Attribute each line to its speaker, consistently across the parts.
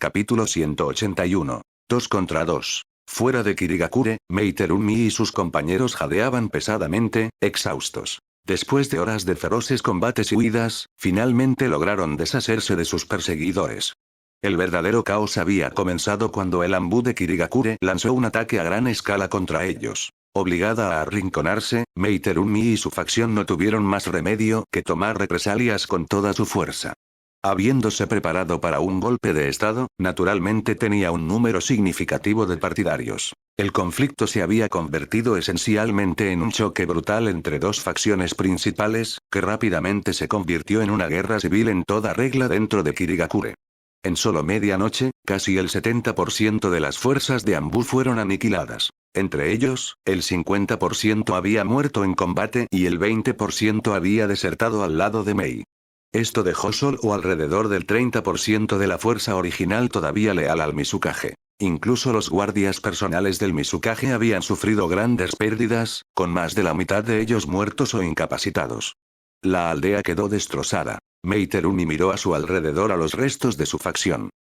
Speaker 1: Capítulo 181. 2 contra 2. Fuera de Kirigakure, Mei Terumi y sus compañeros jadeaban pesadamente, exhaustos. Después de horas de feroces combates y huidas, finalmente lograron deshacerse de sus perseguidores. El verdadero caos había comenzado cuando el Anbu de Kirigakure lanzó un ataque a gran escala contra ellos. Obligada a arrinconarse, Mei Terumi y su facción no tuvieron más remedio que tomar represalias con toda su fuerza. Habiéndose preparado para un golpe de estado, naturalmente tenía un número significativo de partidarios. El conflicto se había convertido esencialmente en un choque brutal entre dos facciones principales, que rápidamente se convirtió en una guerra civil en toda regla dentro de Kirigakure. En solo medianoche, casi el 70% de las fuerzas de Anbu fueron aniquiladas. Entre ellos, el 50% había muerto en combate y el 20% había desertado al lado de Mei. Esto dejó solo alrededor del 30% de la fuerza original todavía leal al Mizukage. Incluso los guardias personales del Mizukage habían sufrido grandes pérdidas, con más de la mitad de ellos muertos o incapacitados. La aldea quedó destrozada. Mei Terumi miró a su alrededor a los restos de su facción.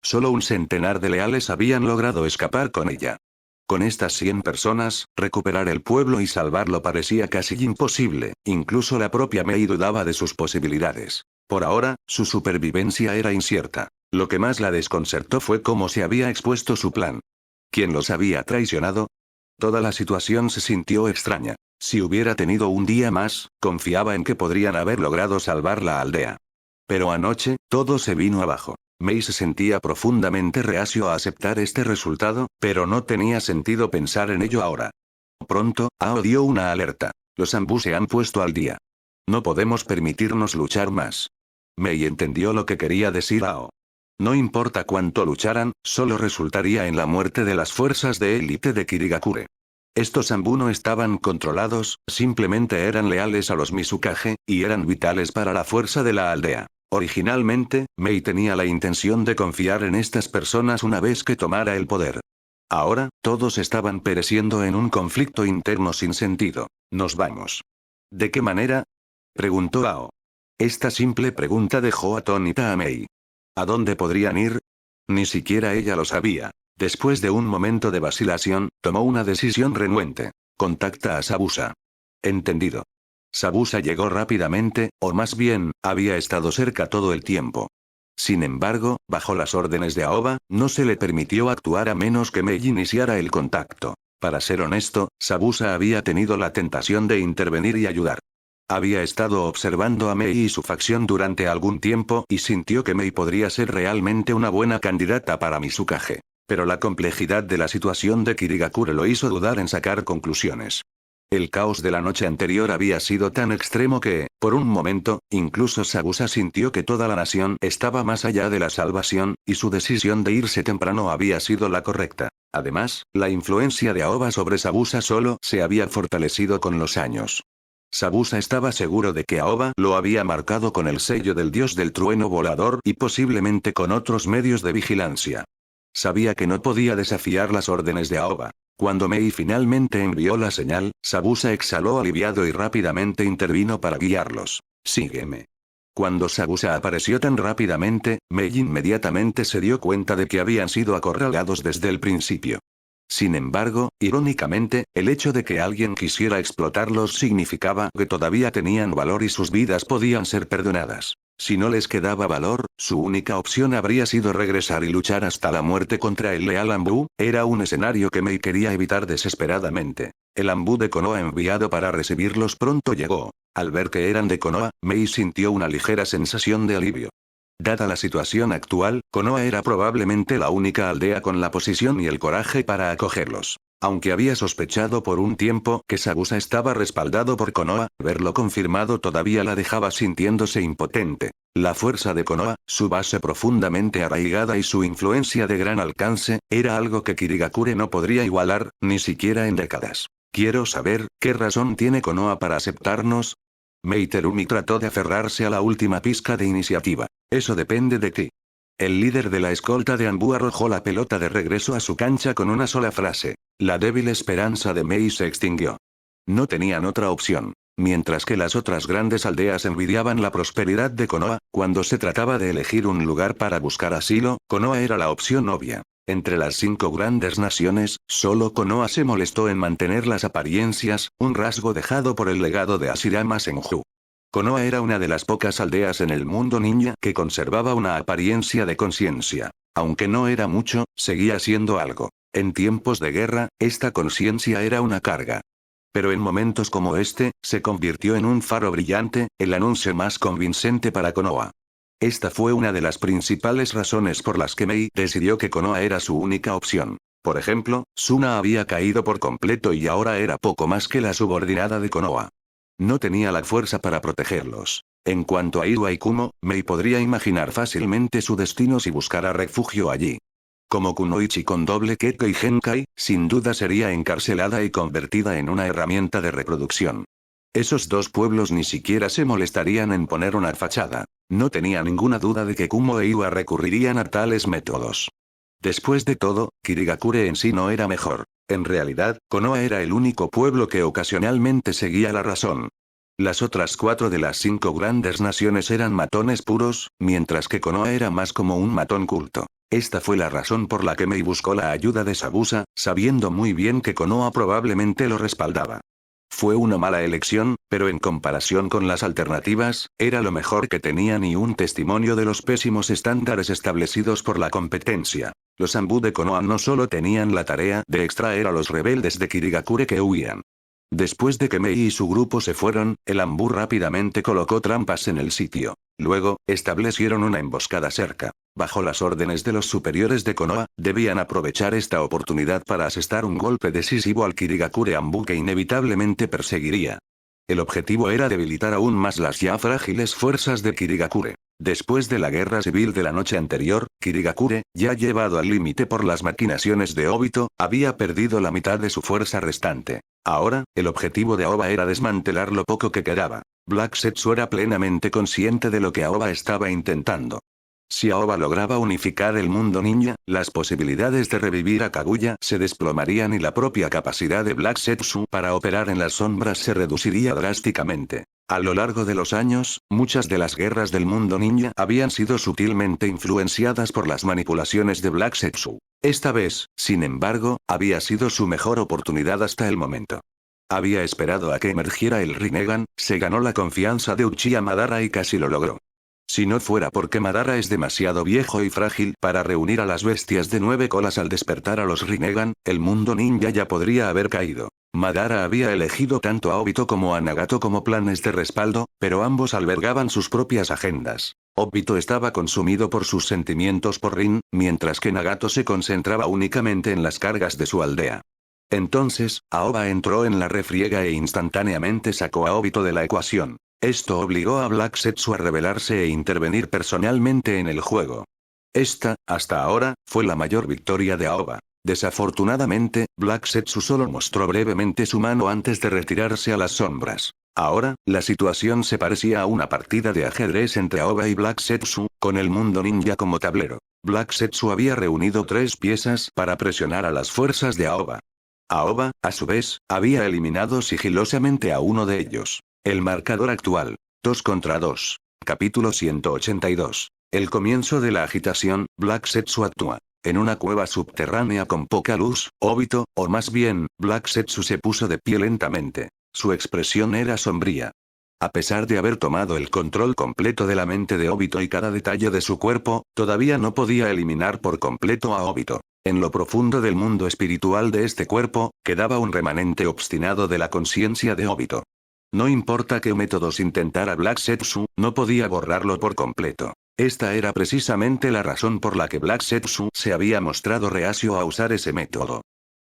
Speaker 1: Solo un centenar de leales habían logrado escapar con ella. Con estas 100 personas, recuperar el pueblo y salvarlo parecía casi imposible, incluso la propia Mei dudaba de sus posibilidades. Por ahora, su supervivencia era incierta. Lo que más la desconcertó fue cómo se había expuesto su plan. ¿Quién los había traicionado? Toda la situación se sintió extraña. Si hubiera tenido un día más, confiaba en que podrían haber logrado salvar la aldea. Pero anoche, todo se vino abajo. Mei se sentía profundamente reacio a aceptar este resultado, pero no tenía sentido pensar en ello ahora. Pronto, Ao dio una alerta. Los Anbu se han puesto al día. No podemos permitirnos luchar más. Mei entendió lo que quería decir Ao. No importa cuánto lucharan, solo resultaría en la muerte de las fuerzas de élite de Kirigakure. Estos Anbu no estaban controlados, simplemente eran leales a los Mizukage, y eran vitales para la fuerza de la aldea. Originalmente, Mei tenía la intención de confiar en estas personas una vez que tomara el poder. Ahora, todos estaban pereciendo en un conflicto interno sin sentido. ¿Nos vamos? ¿De qué manera?, preguntó Ao. Esta simple pregunta dejó atónita a Mei. ¿A dónde podrían ir? Ni siquiera ella lo sabía. Después de un momento de vacilación, tomó una decisión renuente. Contacta a Sabusa. Entendido. Sabusa llegó rápidamente, o más bien, había estado cerca todo el tiempo. Sin embargo, bajo las órdenes de Aoba, no se le permitió actuar a menos que Mei iniciara el contacto. Para ser honesto, Sabusa había tenido la tentación de intervenir y ayudar. Había estado observando a Mei y su facción durante algún tiempo y sintió que Mei podría ser realmente una buena candidata para Mizukage. Pero la complejidad de la situación de Kirigakure lo hizo dudar en sacar conclusiones. El caos de la noche anterior había sido tan extremo que, por un momento, incluso Sabusa sintió que toda la nación estaba más allá de la salvación, y su decisión de irse temprano había sido la correcta. Además, la influencia de Aoba sobre Sabusa solo se había fortalecido con los años. Sabusa estaba seguro de que Aoba lo había marcado con el sello del dios del trueno volador y posiblemente con otros medios de vigilancia. Sabía que no podía desafiar las órdenes de Aoba. Cuando Mei finalmente envió la señal, Sabusa exhaló aliviado y rápidamente intervino para guiarlos. Sígueme. Cuando Sabusa apareció tan rápidamente, Mei inmediatamente se dio cuenta de que habían sido acorralados desde el principio. Sin embargo, irónicamente, el hecho de que alguien quisiera explotarlos significaba que todavía tenían valor y sus vidas podían ser perdonadas. Si no les quedaba valor, su única opción habría sido regresar y luchar hasta la muerte contra el leal Anbu. Era un escenario que Mei quería evitar desesperadamente. El Anbu de Konoha enviado para recibirlos pronto llegó. Al ver que eran de Konoha, Mei sintió una ligera sensación de alivio. Dada la situación actual, Konoha era probablemente la única aldea con la posición y el coraje para acogerlos. Aunque había sospechado por un tiempo que Sabusa estaba respaldado por Konoha, verlo confirmado todavía la dejaba sintiéndose impotente. La fuerza de Konoha, su base profundamente arraigada y su influencia de gran alcance, era algo que Kirigakure no podría igualar, ni siquiera en décadas. Quiero saber, ¿qué razón tiene Konoha para aceptarnos? Mei Terumi trató de aferrarse a la última pizca de iniciativa. Eso depende de ti. El líder de la escolta de Anbu arrojó la pelota de regreso a su cancha con una sola frase. La débil esperanza de Mei se extinguió. No tenían otra opción. Mientras que las otras grandes aldeas envidiaban la prosperidad de Konoha, cuando se trataba de elegir un lugar para buscar asilo, Konoha era la opción obvia. Entre las 5 grandes naciones, solo Konoha se molestó en mantener las apariencias, un rasgo dejado por el legado de Hashirama Senju. Konoha era una de las pocas aldeas en el mundo ninja que conservaba una apariencia de conciencia. Aunque no era mucho, seguía siendo algo. En tiempos de guerra, esta conciencia era una carga. Pero en momentos como este, se convirtió en un faro brillante, el anuncio más convincente para Konoha. Esta fue una de las principales razones por las que Mei decidió que Konoha era su única opción. Por ejemplo, Suna había caído por completo y ahora era poco más que la subordinada de Konoha. No tenía la fuerza para protegerlos. En cuanto a Iruha y Kumo, Mei podría imaginar fácilmente su destino si buscara refugio allí. Como Kunoichi con doble Keke y Genkai, sin duda sería encarcelada y convertida en una herramienta de reproducción. Esos dos pueblos ni siquiera se molestarían en poner una fachada. No tenía ninguna duda de que Kumo e Iruha recurrirían a tales métodos. Después de todo, Kirigakure en sí no era mejor. En realidad, Konoha era el único pueblo que ocasionalmente seguía la razón. Las otras 4 de las 5 grandes naciones eran matones puros, mientras que Konoha era más como un matón culto. Esta fue la razón por la que Mei buscó la ayuda de Sabusa, sabiendo muy bien que Konoha probablemente lo respaldaba. Fue una mala elección, pero en comparación con las alternativas, era lo mejor que tenían y un testimonio de los pésimos estándares establecidos por la competencia. Los Anbu de Konoha no solo tenían la tarea de extraer a los rebeldes de Kirigakure que huían. Después de que Mei y su grupo se fueron, el Anbu rápidamente colocó trampas en el sitio. Luego, establecieron una emboscada cerca. Bajo las órdenes de los superiores de Konoha, debían aprovechar esta oportunidad para asestar un golpe decisivo al Kirigakure Anbu que inevitablemente perseguiría. El objetivo era debilitar aún más las ya frágiles fuerzas de Kirigakure. Después de la guerra civil de la noche anterior, Kirigakure, ya llevado al límite por las maquinaciones de Obito, había perdido la mitad de su fuerza restante. Ahora, el objetivo de Aoba era desmantelar lo poco que quedaba. Black Setsu era plenamente consciente de lo que Aoba estaba intentando. Si Aoba lograba unificar el mundo ninja, las posibilidades de revivir a Kaguya se desplomarían y la propia capacidad de Black Setsu para operar en las sombras se reduciría drásticamente. A lo largo de los años, muchas de las guerras del mundo ninja habían sido sutilmente influenciadas por las manipulaciones de Black Setsu. Esta vez, sin embargo, había sido su mejor oportunidad hasta el momento. Había esperado a que emergiera el Rinnegan, se ganó la confianza de Uchiha Madara y casi lo logró. Si no fuera porque Madara es demasiado viejo y frágil para reunir a las bestias de 9 colas al despertar a los Rinnegan, el mundo ninja ya podría haber caído. Madara había elegido tanto a Obito como a Nagato como planes de respaldo, pero ambos albergaban sus propias agendas. Obito estaba consumido por sus sentimientos por Rin, mientras que Nagato se concentraba únicamente en las cargas de su aldea. Entonces, Aoba entró en la refriega e instantáneamente sacó a Obito de la ecuación. Esto obligó a Black Setsu a rebelarse e intervenir personalmente en el juego. Esta, hasta ahora, fue la mayor victoria de Aoba. Desafortunadamente, Black Setsu solo mostró brevemente su mano antes de retirarse a las sombras. Ahora, la situación se parecía a una partida de ajedrez entre Aoba y Black Setsu, con el mundo ninja como tablero. Black Setsu había reunido 3 piezas para presionar a las fuerzas de Aoba. Aoba, a su vez, había eliminado sigilosamente a uno de ellos. El marcador actual. 2 contra 2. Capítulo 182. El comienzo de la agitación, Black Setsu actúa. En una cueva subterránea con poca luz, Obito, o más bien, Black Setsu se puso de pie lentamente. Su expresión era sombría. A pesar de haber tomado el control completo de la mente de Obito y cada detalle de su cuerpo, todavía no podía eliminar por completo a Obito. En lo profundo del mundo espiritual de este cuerpo, quedaba un remanente obstinado de la conciencia de Obito. No importa qué métodos intentara Black Setsu, no podía borrarlo por completo. Esta era precisamente la razón por la que Black Setsu se había mostrado reacio a usar ese método.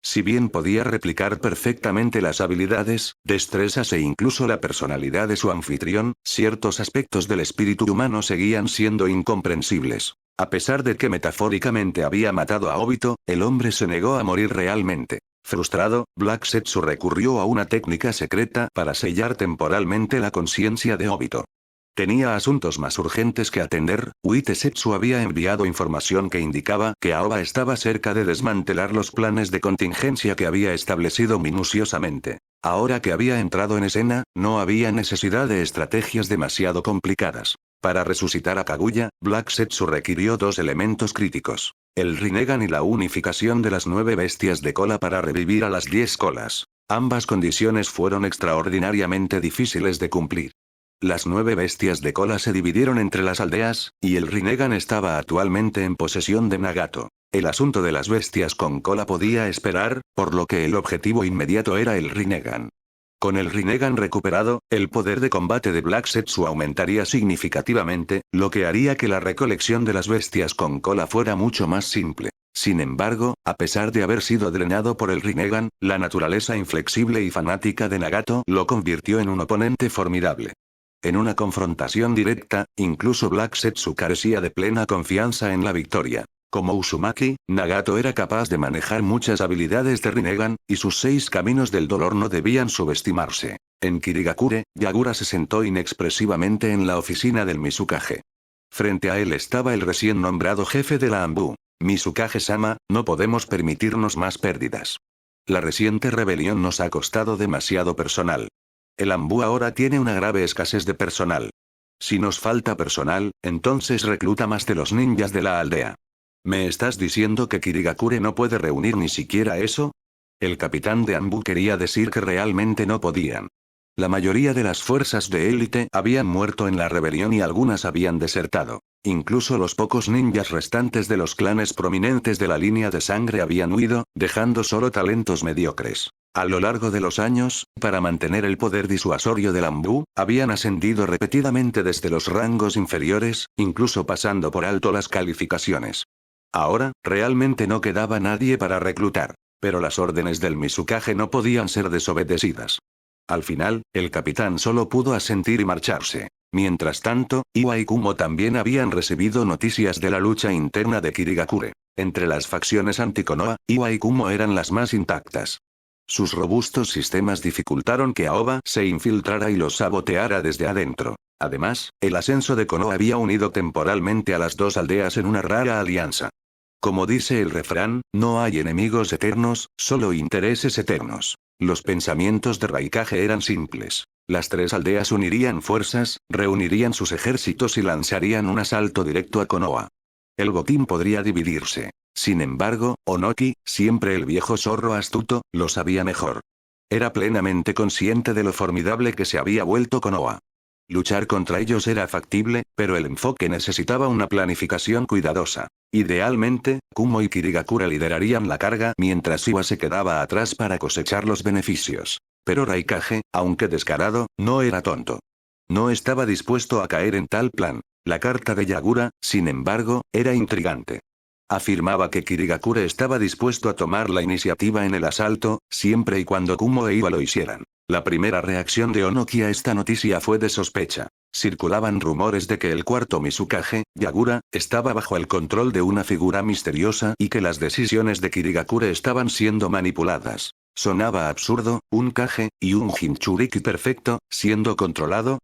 Speaker 1: Si bien podía replicar perfectamente las habilidades, destrezas e incluso la personalidad de su anfitrión, ciertos aspectos del espíritu humano seguían siendo incomprensibles. A pesar de que metafóricamente había matado a Obito, el hombre se negó a morir realmente. Frustrado, Black Setsu recurrió a una técnica secreta para sellar temporalmente la conciencia de Obito. Tenía asuntos más urgentes que atender. Uite-setsu había enviado información que indicaba que Aoba estaba cerca de desmantelar los planes de contingencia que había establecido minuciosamente. Ahora que había entrado en escena, no había necesidad de estrategias demasiado complicadas. Para resucitar a Kaguya, Black Zetsu requirió dos elementos críticos: el Rinnegan y la unificación de las 9 bestias de cola para revivir a las 10 colas. Ambas condiciones fueron extraordinariamente difíciles de cumplir. Las 9 bestias de cola se dividieron entre las aldeas, y el Rinnegan estaba actualmente en posesión de Nagato. El asunto de las bestias con cola podía esperar, por lo que el objetivo inmediato era el Rinnegan. Con el Rinnegan recuperado, el poder de combate de Black Zetsu aumentaría significativamente, lo que haría que la recolección de las bestias con cola fuera mucho más simple. Sin embargo, a pesar de haber sido drenado por el Rinnegan, la naturaleza inflexible y fanática de Nagato lo convirtió en un oponente formidable. En una confrontación directa, incluso Black Zetsu carecía de plena confianza en la victoria. Como Uzumaki, Nagato era capaz de manejar muchas habilidades de Rinnegan, y sus 6 caminos del dolor no debían subestimarse. En Kirigakure, Yagura se sentó inexpresivamente en la oficina del Mizukage. Frente a él estaba el recién nombrado jefe de la Anbu. Mizukage-sama, no podemos permitirnos más pérdidas. La reciente rebelión nos ha costado demasiado personal. El Anbu ahora tiene una grave escasez de personal. Si nos falta personal, entonces recluta más de los ninjas de la aldea. ¿Me estás diciendo que Kirigakure no puede reunir ni siquiera eso? El capitán de Anbu quería decir que realmente no podían. La mayoría de las fuerzas de élite habían muerto en la rebelión y algunas habían desertado. Incluso los pocos ninjas restantes de los clanes prominentes de la línea de sangre habían huido, dejando solo talentos mediocres. A lo largo de los años, para mantener el poder disuasorio del Anbu, habían ascendido repetidamente desde los rangos inferiores, incluso pasando por alto las calificaciones. Ahora, realmente no quedaba nadie para reclutar. Pero las órdenes del Mizukage no podían ser desobedecidas. Al final, el capitán solo pudo asentir y marcharse. Mientras tanto, Iwa y Kumo también habían recibido noticias de la lucha interna de Kirigakure. Entre las facciones anti-Konoha, Iwa y Kumo eran las más intactas. Sus robustos sistemas dificultaron que Aoba se infiltrara y los saboteara desde adentro. Además, el ascenso de Konoha había unido temporalmente a las 2 aldeas en una rara alianza. Como dice el refrán, no hay enemigos eternos, solo intereses eternos. Los pensamientos de Raikage eran simples. Las 3 aldeas unirían fuerzas, reunirían sus ejércitos y lanzarían un asalto directo a Konoha. El botín podría dividirse. Sin embargo, Onoki, siempre el viejo zorro astuto, lo sabía mejor. Era plenamente consciente de lo formidable que se había vuelto Konoha. Luchar contra ellos era factible, pero el enfoque necesitaba una planificación cuidadosa. Idealmente, Kumo y Kirigakure liderarían la carga mientras Iwa se quedaba atrás para cosechar los beneficios. Pero Raikage, aunque descarado, no era tonto. No estaba dispuesto a caer en tal plan. La carta de Yagura, sin embargo, era intrigante. Afirmaba que Kirigakure estaba dispuesto a tomar la iniciativa en el asalto, siempre y cuando Kumo e Iwa lo hicieran. La primera reacción de Onoki a esta noticia fue de sospecha. Circulaban rumores de que el cuarto Mizukage, Yagura, estaba bajo el control de una figura misteriosa y que las decisiones de Kirigakure estaban siendo manipuladas. Sonaba absurdo, un Kage, y un Jinchuriki perfecto, siendo controlado.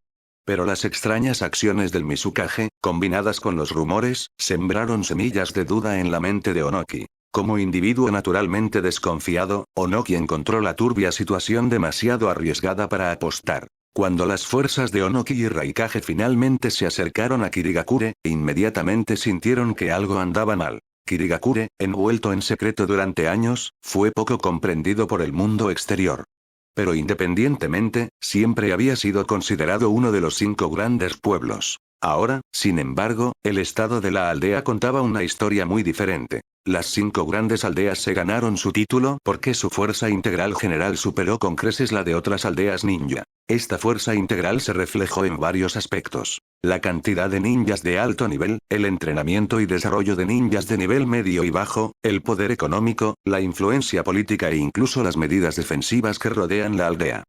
Speaker 1: Pero las extrañas acciones del Mizukage, combinadas con los rumores, sembraron semillas de duda en la mente de Onoki. Como individuo naturalmente desconfiado, Onoki encontró la turbia situación demasiado arriesgada para apostar. Cuando las fuerzas de Onoki y Raikage finalmente se acercaron a Kirigakure, inmediatamente sintieron que algo andaba mal. Kirigakure, envuelto en secreto durante años, fue poco comprendido por el mundo exterior. Pero independientemente, siempre había sido considerado uno de los 5 grandes pueblos. Ahora, sin embargo, el estado de la aldea contaba una historia muy diferente. Las 5 grandes aldeas se ganaron su título porque su fuerza integral general superó con creces la de otras aldeas ninja. Esta fuerza integral se reflejó en varios aspectos: la cantidad de ninjas de alto nivel, el entrenamiento y desarrollo de ninjas de nivel medio y bajo, el poder económico, la influencia política e incluso las medidas defensivas que rodean la aldea.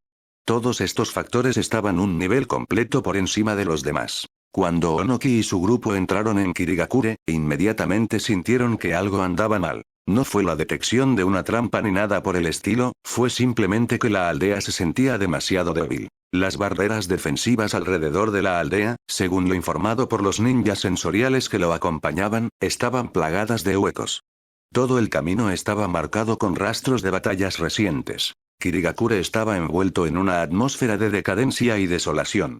Speaker 1: Todos estos factores estaban un nivel completo por encima de los demás. Cuando Onoki y su grupo entraron en Kirigakure, inmediatamente sintieron que algo andaba mal. No fue la detección de una trampa ni nada por el estilo, fue simplemente que la aldea se sentía demasiado débil. Las barreras defensivas alrededor de la aldea, según lo informado por los ninjas sensoriales que lo acompañaban, estaban plagadas de huecos. Todo el camino estaba marcado con rastros de batallas recientes. Kirigakure estaba envuelto en una atmósfera de decadencia y desolación.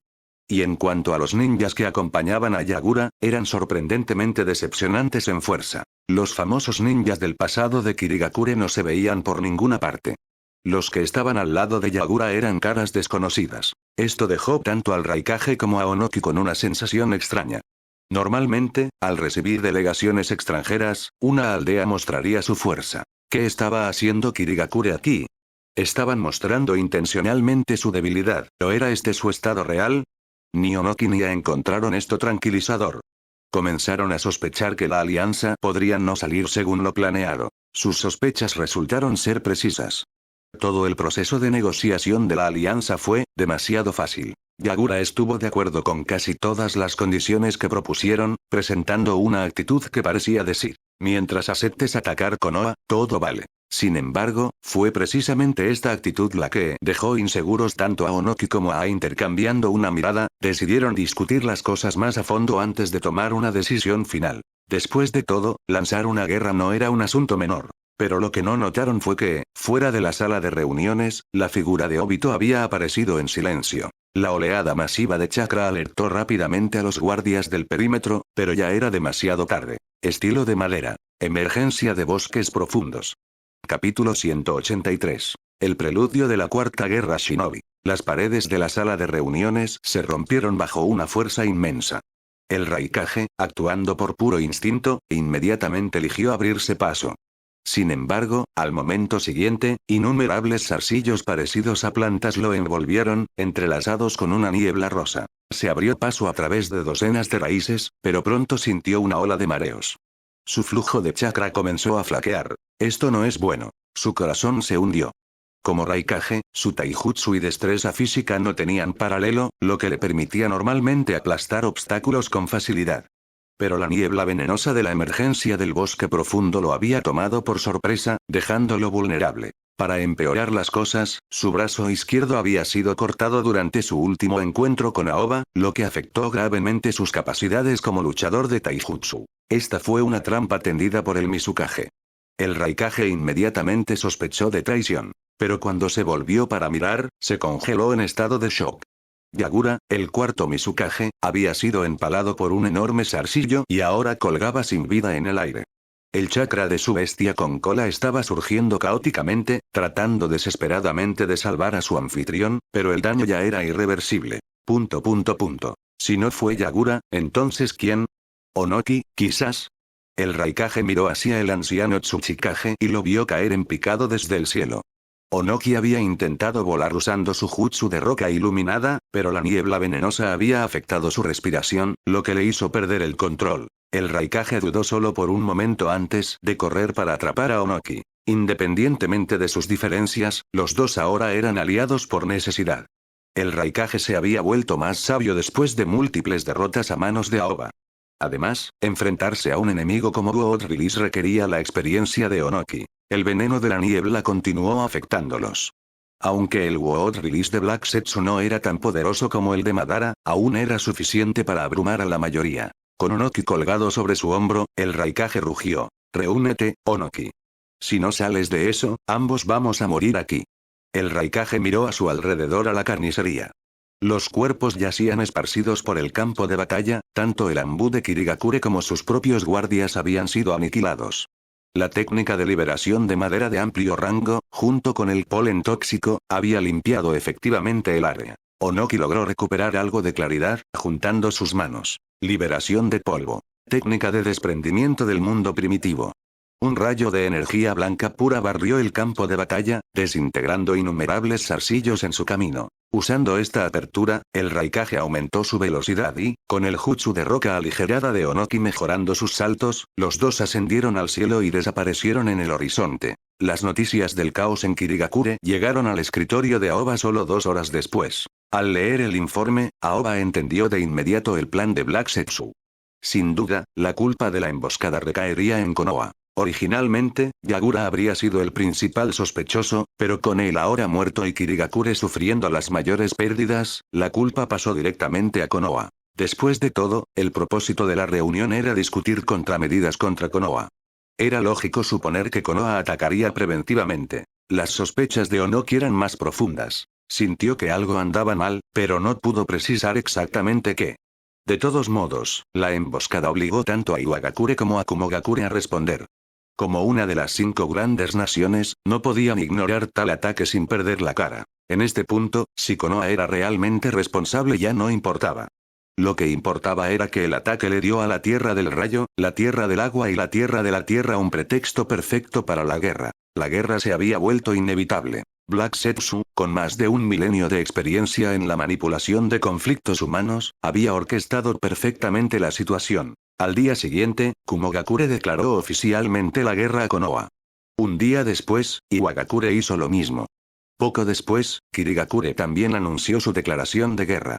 Speaker 1: Y en cuanto a los ninjas que acompañaban a Yagura, eran sorprendentemente decepcionantes en fuerza. Los famosos ninjas del pasado de Kirigakure no se veían por ninguna parte. Los que estaban al lado de Yagura eran caras desconocidas. Esto dejó tanto al Raikage como a Onoki con una sensación extraña. Normalmente, al recibir delegaciones extranjeras, una aldea mostraría su fuerza. ¿Qué estaba haciendo Kirigakure aquí? Estaban mostrando intencionalmente su debilidad, ¿o era este su estado real? Ni Onoki ni A encontraron esto tranquilizador. Comenzaron a sospechar que la alianza podría no salir según lo planeado. Sus sospechas resultaron ser precisas. Todo el proceso de negociación de la alianza fue demasiado fácil. Yagura estuvo de acuerdo con casi todas las condiciones que propusieron, presentando una actitud que parecía decir: mientras aceptes atacar Konoha, todo vale. Sin embargo, fue precisamente esta actitud la que dejó inseguros tanto a Onoki como a intercambiando una mirada, decidieron discutir las cosas más a fondo antes de tomar una decisión final. Después de todo, lanzar una guerra no era un asunto menor. Pero lo que no notaron fue que, fuera de la sala de reuniones, la figura de Obito había aparecido en silencio. La oleada masiva de chakra alertó rápidamente a los guardias del perímetro, pero ya era demasiado tarde. Estilo de madera. Emergencia de bosques profundos. Capítulo 183. El preludio de la Cuarta Guerra Shinobi. Las paredes de la sala de reuniones se rompieron bajo una fuerza inmensa. El Raikage, actuando por puro instinto, inmediatamente eligió abrirse paso. Sin embargo, al momento siguiente, innumerables zarcillos parecidos a plantas lo envolvieron, entrelazados con una niebla rosa. Se abrió paso a través de docenas de raíces, pero pronto sintió una ola de mareos. Su flujo de chakra comenzó a flaquear. Esto no es bueno. Su corazón se hundió. Como Raikage, su taijutsu y destreza física no tenían paralelo, lo que le permitía normalmente aplastar obstáculos con facilidad. Pero la niebla venenosa de la emergencia del bosque profundo lo había tomado por sorpresa, dejándolo vulnerable. Para empeorar las cosas, su brazo izquierdo había sido cortado durante su último encuentro con Aoba, lo que afectó gravemente sus capacidades como luchador de taijutsu. Esta fue una trampa tendida por el Mizukage. El Raikage inmediatamente sospechó de traición. Pero cuando se volvió para mirar, se congeló en estado de shock. Yagura, el cuarto Mizukage, había sido empalado por un enorme zarcillo y ahora colgaba sin vida en el aire. El chakra de su bestia con cola estaba surgiendo caóticamente, tratando desesperadamente de salvar a su anfitrión, pero el daño ya era irreversible. Si no fue Yagura, ¿entonces quién? ¿Onoki, quizás? El Raikage miró hacia el anciano Tsuchikage y lo vio caer en picado desde el cielo. Onoki había intentado volar usando su jutsu de roca iluminada, pero la niebla venenosa había afectado su respiración, lo que le hizo perder el control. El Raikage dudó solo por un momento antes de correr para atrapar a Onoki. Independientemente de sus diferencias, los dos ahora eran aliados por necesidad. El Raikage se había vuelto más sabio después de múltiples derrotas a manos de Aoba. Además, enfrentarse a un enemigo como World Release requería la experiencia de Onoki. El veneno de la niebla continuó afectándolos. Aunque el World Release de Black Setsu no era tan poderoso como el de Madara, aún era suficiente para abrumar a la mayoría. Con Onoki colgado sobre su hombro, el Raikage rugió. «Reúnete, Onoki. Si no sales de eso, ambos vamos a morir aquí». El Raikage miró a su alrededor a la carnicería. Los cuerpos yacían esparcidos por el campo de batalla, tanto el Anbu de Kirigakure como sus propios guardias habían sido aniquilados. La técnica de liberación de madera de amplio rango, junto con el polen tóxico, había limpiado efectivamente el área. Onoki logró recuperar algo de claridad, juntando sus manos. Liberación de polvo. Técnica de desprendimiento del mundo primitivo. Un rayo de energía blanca pura barrió el campo de batalla, desintegrando innumerables zarcillos en su camino. Usando esta apertura, el Raikage aumentó su velocidad y, con el jutsu de roca aligerada de Onoki mejorando sus saltos, los dos ascendieron al cielo y desaparecieron en el horizonte. Las noticias del caos en Kirigakure llegaron al escritorio de Aoba solo 2 horas después. Al leer el informe, Aoba entendió de inmediato el plan de Black Setsu. Sin duda, la culpa de la emboscada recaería en Konoha. Originalmente, Yagura habría sido el principal sospechoso, pero con él ahora muerto y Kirigakure sufriendo las mayores pérdidas, la culpa pasó directamente a Konoha. Después de todo, el propósito de la reunión era discutir contramedidas contra Konoha. Era lógico suponer que Konoha atacaría preventivamente. Las sospechas de Onoki eran más profundas. Sintió que algo andaba mal, pero no pudo precisar exactamente qué. De todos modos, la emboscada obligó tanto a Iwagakure como a Kumogakure a responder. Como una de las 5 grandes naciones, no podían ignorar tal ataque sin perder la cara. En este punto, si Konoha era realmente responsable ya no importaba. Lo que importaba era que el ataque le dio a la Tierra del Rayo, la Tierra del Agua y la Tierra de la Tierra un pretexto perfecto para la guerra. La guerra se había vuelto inevitable. Black Setsu, con más de un milenio de experiencia en la manipulación de conflictos humanos, había orquestado perfectamente la situación. Al día siguiente, Kumogakure declaró oficialmente la guerra a Konoha. Un día después, Iwagakure hizo lo mismo. Poco después, Kirigakure también anunció su declaración de guerra.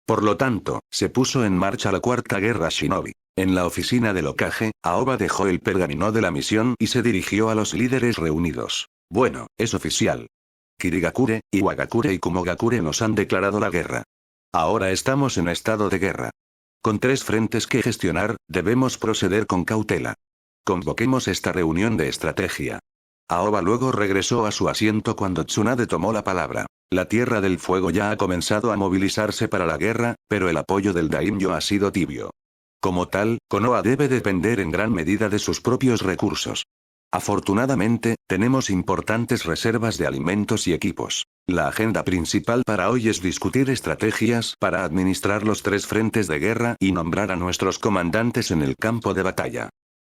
Speaker 1: Por lo tanto, se puso en marcha la cuarta guerra Shinobi. En la oficina del Hokage, Aoba dejó el pergamino de la misión y se dirigió a los líderes reunidos. Bueno, es oficial. Kirigakure, Iwagakure y Kumogakure nos han declarado la guerra. Ahora estamos en estado de guerra. Con 3 frentes que gestionar, debemos proceder con cautela. Convoquemos esta reunión de estrategia. Aoba luego regresó a su asiento cuando Tsunade tomó la palabra. La Tierra del Fuego ya ha comenzado a movilizarse para la guerra, pero el apoyo del Daimyo ha sido tibio. Como tal, Konoha debe depender en gran medida de sus propios recursos. Afortunadamente, tenemos importantes reservas de alimentos y equipos. La agenda principal para hoy es discutir estrategias para administrar los 3 frentes de guerra y nombrar a nuestros comandantes en el campo de batalla.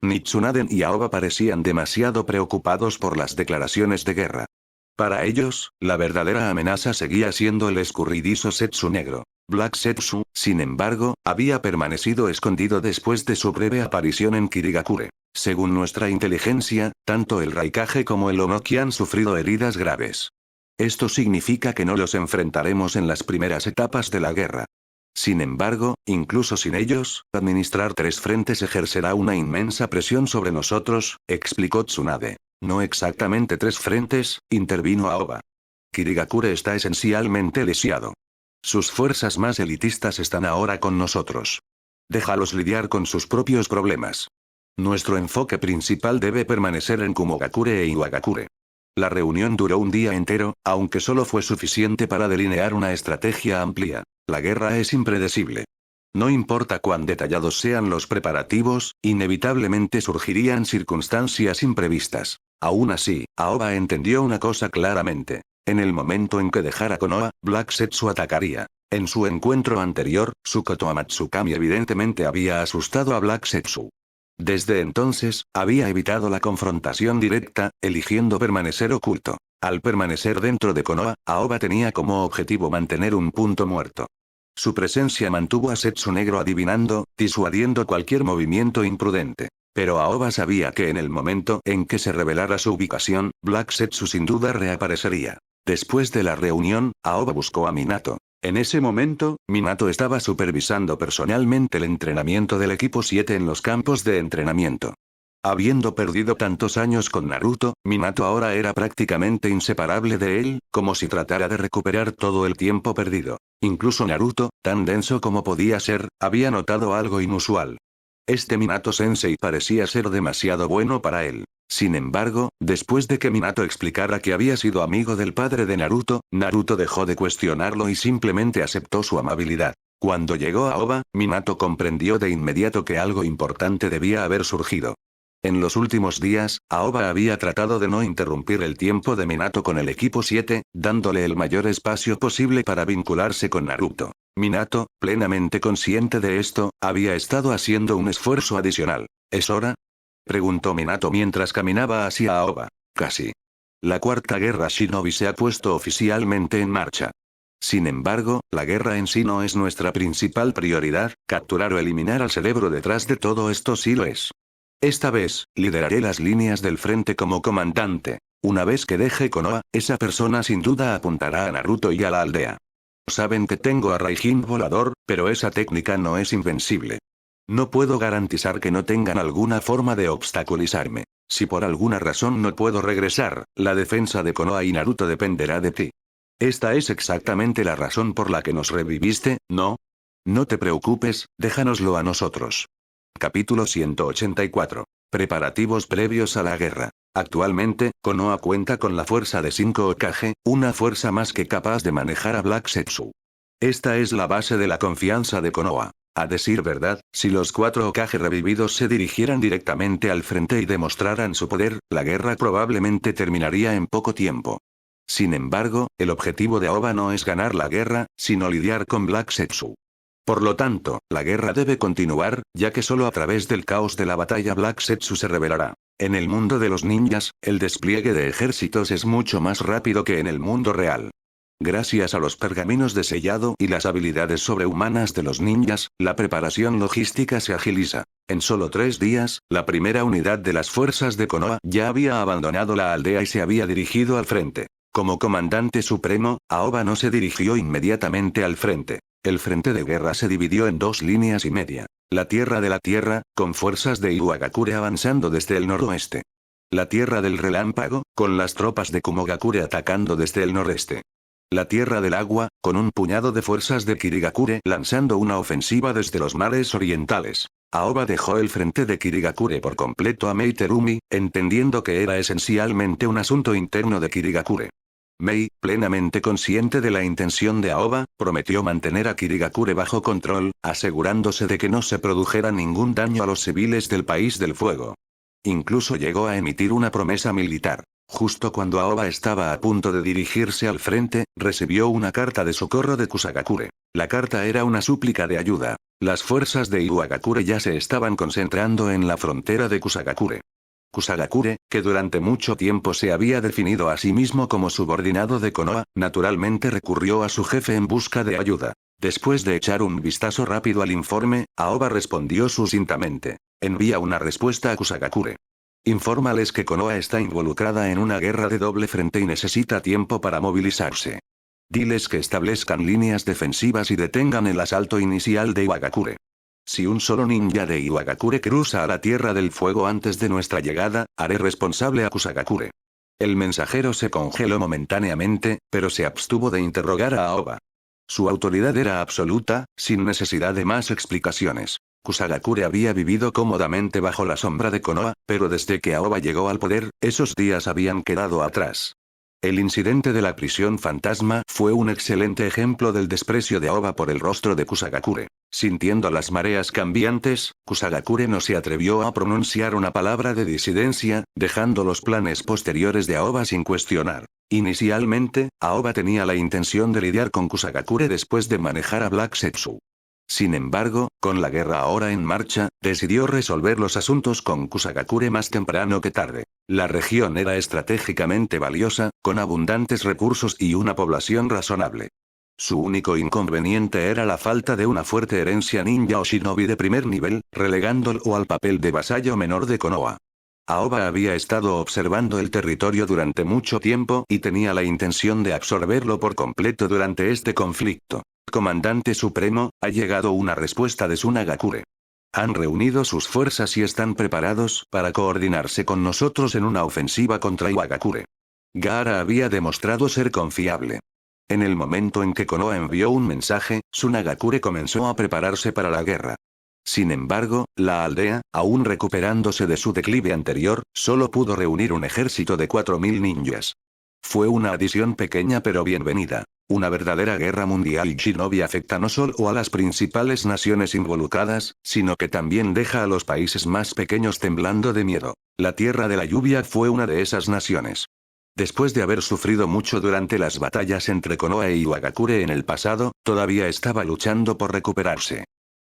Speaker 1: Ni Tsunade y Aoba parecían demasiado preocupados por las declaraciones de guerra. Para ellos, la verdadera amenaza seguía siendo el escurridizo Setsu negro. Black Setsu, sin embargo, había permanecido escondido después de su breve aparición en Kirigakure. Según nuestra inteligencia, tanto el Raikage como el Onoki han sufrido heridas graves. Esto significa que no los enfrentaremos en las primeras etapas de la guerra. Sin embargo, incluso sin ellos, administrar 3 frentes ejercerá una inmensa presión sobre nosotros, explicó Tsunade. No exactamente 3 frentes, intervino Aoba. Kirigakure está esencialmente lisiado. Sus fuerzas más elitistas están ahora con nosotros. Déjalos lidiar con sus propios problemas. Nuestro enfoque principal debe permanecer en Kumogakure e Iwagakure. La reunión duró un día entero, aunque solo fue suficiente para delinear una estrategia amplia. La guerra es impredecible. No importa cuán detallados sean los preparativos, inevitablemente surgirían circunstancias imprevistas. Aún así, Aoba entendió una cosa claramente. En el momento en que dejara Konoha, Black Setsu atacaría. En su encuentro anterior, Tsukoto Amatsukami evidentemente había asustado a Black Setsu. Desde entonces, había evitado la confrontación directa, eligiendo permanecer oculto. Al permanecer dentro de Konoha, Aoba tenía como objetivo mantener un punto muerto. Su presencia mantuvo a Setsu negro adivinando, disuadiendo cualquier movimiento imprudente. Pero Aoba sabía que en el momento en que se revelara su ubicación, Black Setsu sin duda reaparecería. Después de la reunión, Aoba buscó a Minato. En ese momento, Minato estaba supervisando personalmente el entrenamiento del equipo 7 en los campos de entrenamiento. Habiendo perdido tantos años con Naruto, Minato ahora era prácticamente inseparable de él, como si tratara de recuperar todo el tiempo perdido. Incluso Naruto, tan denso como podía ser, había notado algo inusual. Este Minato-sensei parecía ser demasiado bueno para él. Sin embargo, después de que Minato explicara que había sido amigo del padre de Naruto, Naruto dejó de cuestionarlo y simplemente aceptó su amabilidad. Cuando llegó a Oba, Minato comprendió de inmediato que algo importante debía haber surgido. En los últimos días, Aoba había tratado de no interrumpir el tiempo de Minato con el equipo 7, dándole el mayor espacio posible para vincularse con Naruto. Minato, plenamente consciente de esto, había estado haciendo un esfuerzo adicional. ¿Es hora?, preguntó Minato mientras caminaba hacia Aoba. Casi. La cuarta guerra Shinobi se ha puesto oficialmente en marcha. Sin embargo, la guerra en sí no es nuestra principal prioridad, capturar o eliminar al cerebro detrás de todo esto sí lo es. Esta vez, lideraré las líneas del frente como comandante. Una vez que deje Konoha, esa persona sin duda apuntará a Naruto y a la aldea. Saben que tengo a Raijin volador, pero esa técnica no es invencible. No puedo garantizar que no tengan alguna forma de obstaculizarme. Si por alguna razón no puedo regresar, la defensa de Konoha y Naruto dependerá de ti. Esta es exactamente la razón por la que nos reviviste, ¿no? No te preocupes, déjanoslo a nosotros. Capítulo 184. Preparativos previos a la guerra. Actualmente, Konoha cuenta con la fuerza de 5 Hokage, una fuerza más que capaz de manejar a Black Zetsu. Esta es la base de la confianza de Konoha. A decir verdad, si los 4 Hokage revividos se dirigieran directamente al frente y demostraran su poder, la guerra probablemente terminaría en poco tiempo. Sin embargo, el objetivo de Aoba no es ganar la guerra, sino lidiar con Black Zetsu. Por lo tanto, la guerra debe continuar, ya que solo a través del caos de la batalla Black Zetsu se revelará. En el mundo de los ninjas, el despliegue de ejércitos es mucho más rápido que en el mundo real. Gracias a los pergaminos de sellado y las habilidades sobrehumanas de los ninjas, la preparación logística se agiliza. En solo 3 días, la primera unidad de las fuerzas de Konoha ya había abandonado la aldea y se había dirigido al frente. Como comandante supremo, Aoba no se dirigió inmediatamente al frente. El frente de guerra se dividió en 2 líneas y media. La Tierra de la Tierra, con fuerzas de Iwagakure avanzando desde el noroeste. La Tierra del Relámpago, con las tropas de Kumogakure atacando desde el noreste. La Tierra del Agua, con un puñado de fuerzas de Kirigakure lanzando una ofensiva desde los mares orientales. Aoba dejó el frente de Kirigakure por completo a Mei Terumi, entendiendo que era esencialmente un asunto interno de Kirigakure. Mei, plenamente consciente de la intención de Aoba, prometió mantener a Kirigakure bajo control, asegurándose de que no se produjera ningún daño a los civiles del País del Fuego. Incluso llegó a emitir una promesa militar. Justo cuando Aoba estaba a punto de dirigirse al frente, recibió una carta de socorro de Kusagakure. La carta era una súplica de ayuda. Las fuerzas de Iwagakure ya se estaban concentrando en la frontera de Kusagakure. Kusagakure, que durante mucho tiempo se había definido a sí mismo como subordinado de Konoha, naturalmente recurrió a su jefe en busca de ayuda. Después de echar un vistazo rápido al informe, Aoba respondió sucintamente. Envía una respuesta a Kusagakure. Infórmales que Konoha está involucrada en una guerra de doble frente y necesita tiempo para movilizarse. Diles que establezcan líneas defensivas y detengan el asalto inicial de Iwagakure. Si un solo ninja de Iwagakure cruza a la Tierra del Fuego antes de nuestra llegada, haré responsable a Kusagakure. El mensajero se congeló momentáneamente, pero se abstuvo de interrogar a Aoba. Su autoridad era absoluta, sin necesidad de más explicaciones. Kusagakure había vivido cómodamente bajo la sombra de Konoha, pero desde que Aoba llegó al poder, esos días habían quedado atrás. El incidente de la prisión fantasma fue un excelente ejemplo del desprecio de Aoba por el rostro de Kusagakure. Sintiendo las mareas cambiantes, Kusagakure no se atrevió a pronunciar una palabra de disidencia, dejando los planes posteriores de Aoba sin cuestionar. Inicialmente, Aoba tenía la intención de lidiar con Kusagakure después de manejar a Black Zetsu. Sin embargo, con la guerra ahora en marcha, decidió resolver los asuntos con Kusagakure más temprano que tarde. La región era estratégicamente valiosa, con abundantes recursos y una población razonable. Su único inconveniente era la falta de una fuerte herencia ninja o shinobi de primer nivel, relegándolo al papel de vasallo menor de Konoha. Aoba había estado observando el territorio durante mucho tiempo y tenía la intención de absorberlo por completo durante este conflicto. Comandante Supremo, ha llegado una respuesta de Tsunagakure. Han reunido sus fuerzas y están preparados para coordinarse con nosotros en una ofensiva contra Iwagakure. Gaara había demostrado ser confiable. En el momento en que Konoha envió un mensaje, Tsunagakure comenzó a prepararse para la guerra. Sin embargo, la aldea, aún recuperándose de su declive anterior, solo pudo reunir un ejército de 4000 ninjas. Fue una adición pequeña pero bienvenida. Una verdadera guerra mundial shinobi afecta no solo a las principales naciones involucradas, sino que también deja a los países más pequeños temblando de miedo. La Tierra de la Lluvia fue una de esas naciones. Después de haber sufrido mucho durante las batallas entre Konoha e Iwagakure en el pasado, todavía estaba luchando por recuperarse.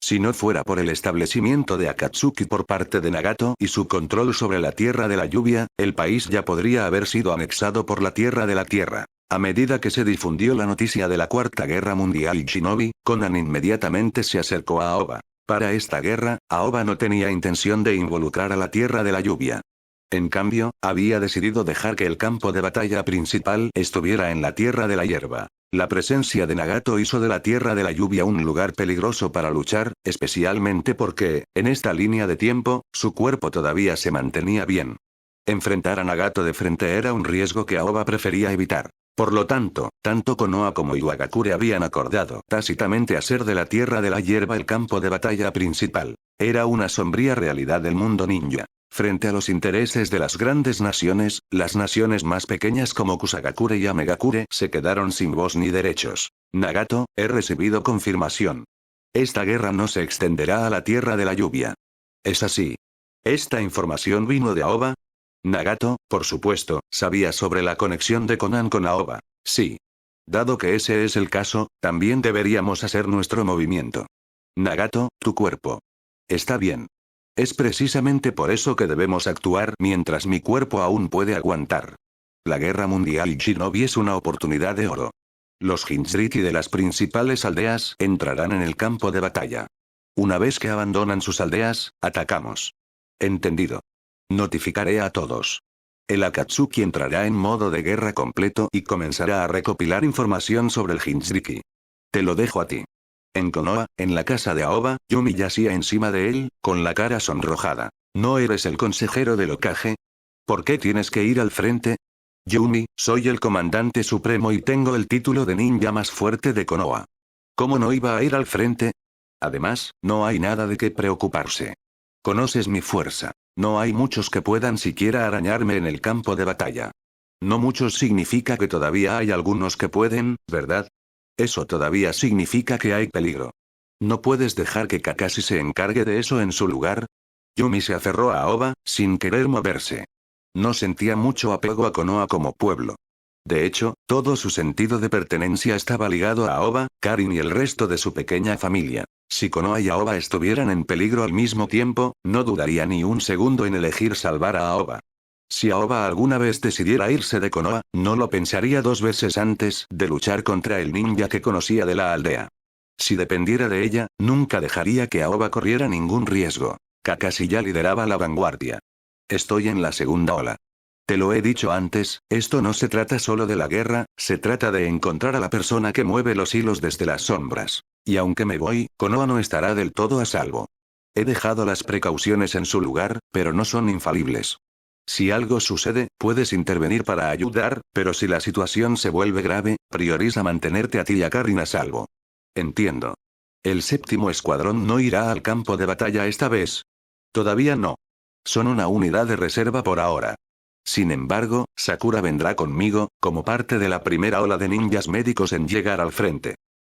Speaker 1: Si no fuera por el establecimiento de Akatsuki por parte de Nagato y su control sobre la Tierra de la Lluvia, el país ya podría haber sido anexado por la Tierra de la Tierra. A medida que se difundió la noticia de la Cuarta Guerra Mundial Shinobi, Conan inmediatamente se acercó a Aoba. Para esta guerra, Aoba no tenía intención de involucrar a la Tierra de la Lluvia. En cambio, había decidido dejar que el campo de batalla principal estuviera en la Tierra de la Hierba. La presencia de Nagato hizo de la Tierra de la Lluvia un lugar peligroso para luchar, especialmente porque, en esta línea de tiempo, su cuerpo todavía se mantenía bien. Enfrentar a Nagato de frente era un riesgo que Aoba prefería evitar. Por lo tanto, tanto Konoha como Iwagakure habían acordado tácitamente hacer de la Tierra de la Hierba el campo de batalla principal. Era una sombría realidad del mundo ninja. Frente a los intereses de las grandes naciones, las naciones más pequeñas como Kusagakure y Amegakure se quedaron sin voz ni derechos. Nagato, he recibido confirmación. Esta guerra no se extenderá a la tierra de la lluvia. ¿Es así? ¿Esta información vino de Aoba? Nagato, por supuesto, sabía sobre la conexión de Conan con Aoba. Sí. Dado que ese es el caso, también deberíamos hacer nuestro movimiento. Nagato, tu cuerpo. Está bien. Es precisamente por eso que debemos actuar mientras mi cuerpo aún puede aguantar. La guerra mundial Shinobi es una oportunidad de oro. Los Jinchuriki de las principales aldeas entrarán en el campo de batalla. Una vez que abandonan sus aldeas, atacamos. Entendido. Notificaré a todos. El Akatsuki entrará en modo de guerra completo y comenzará a recopilar información sobre el Jinchuriki. Te lo dejo a ti. En Konoha, en la casa de Aoba, Yumi yacía encima de él, con la cara sonrojada. ¿No eres el consejero del Hokage? ¿Por qué tienes que ir al frente? Yumi, soy el comandante supremo y tengo el título de ninja más fuerte de Konoha. ¿Cómo no iba a ir al frente? Además, no hay nada de qué preocuparse. Conoces mi fuerza. No hay muchos que puedan siquiera arañarme en el campo de batalla. No muchos significa que todavía hay algunos que pueden, ¿verdad? Eso todavía significa que hay peligro. ¿No puedes dejar que Kakashi se encargue de eso en su lugar? Yumi se aferró a Aoba, sin querer moverse. No sentía mucho apego a Konoha como pueblo. De hecho, todo su sentido de pertenencia estaba ligado a Aoba, Karin y el resto de su pequeña familia. Si Konoha y Aoba estuvieran en peligro al mismo tiempo, no dudaría ni un segundo en elegir salvar a Aoba. Si Aoba alguna vez decidiera irse de Konoha, no lo pensaría dos veces antes de luchar contra el ninja que conocía de la aldea. Si dependiera de ella, nunca dejaría que Aoba corriera ningún riesgo. Kakashi ya lideraba la vanguardia. Estoy en la segunda ola. Te lo he dicho antes, esto no se trata solo de la guerra, se trata de encontrar a la persona que mueve los hilos desde las sombras. Y aunque me voy, Konoha no estará del todo a salvo. He dejado las precauciones en su lugar, pero no son infalibles. Si algo sucede, puedes intervenir para ayudar, pero si la situación se vuelve grave, prioriza mantenerte a ti y a Karin a salvo. Entiendo. ¿El séptimo escuadrón no irá al campo de batalla esta vez? Todavía no. Son una unidad de reserva por ahora. Sin embargo, Sakura vendrá conmigo, como parte de la primera ola de ninjas médicos en llegar al frente.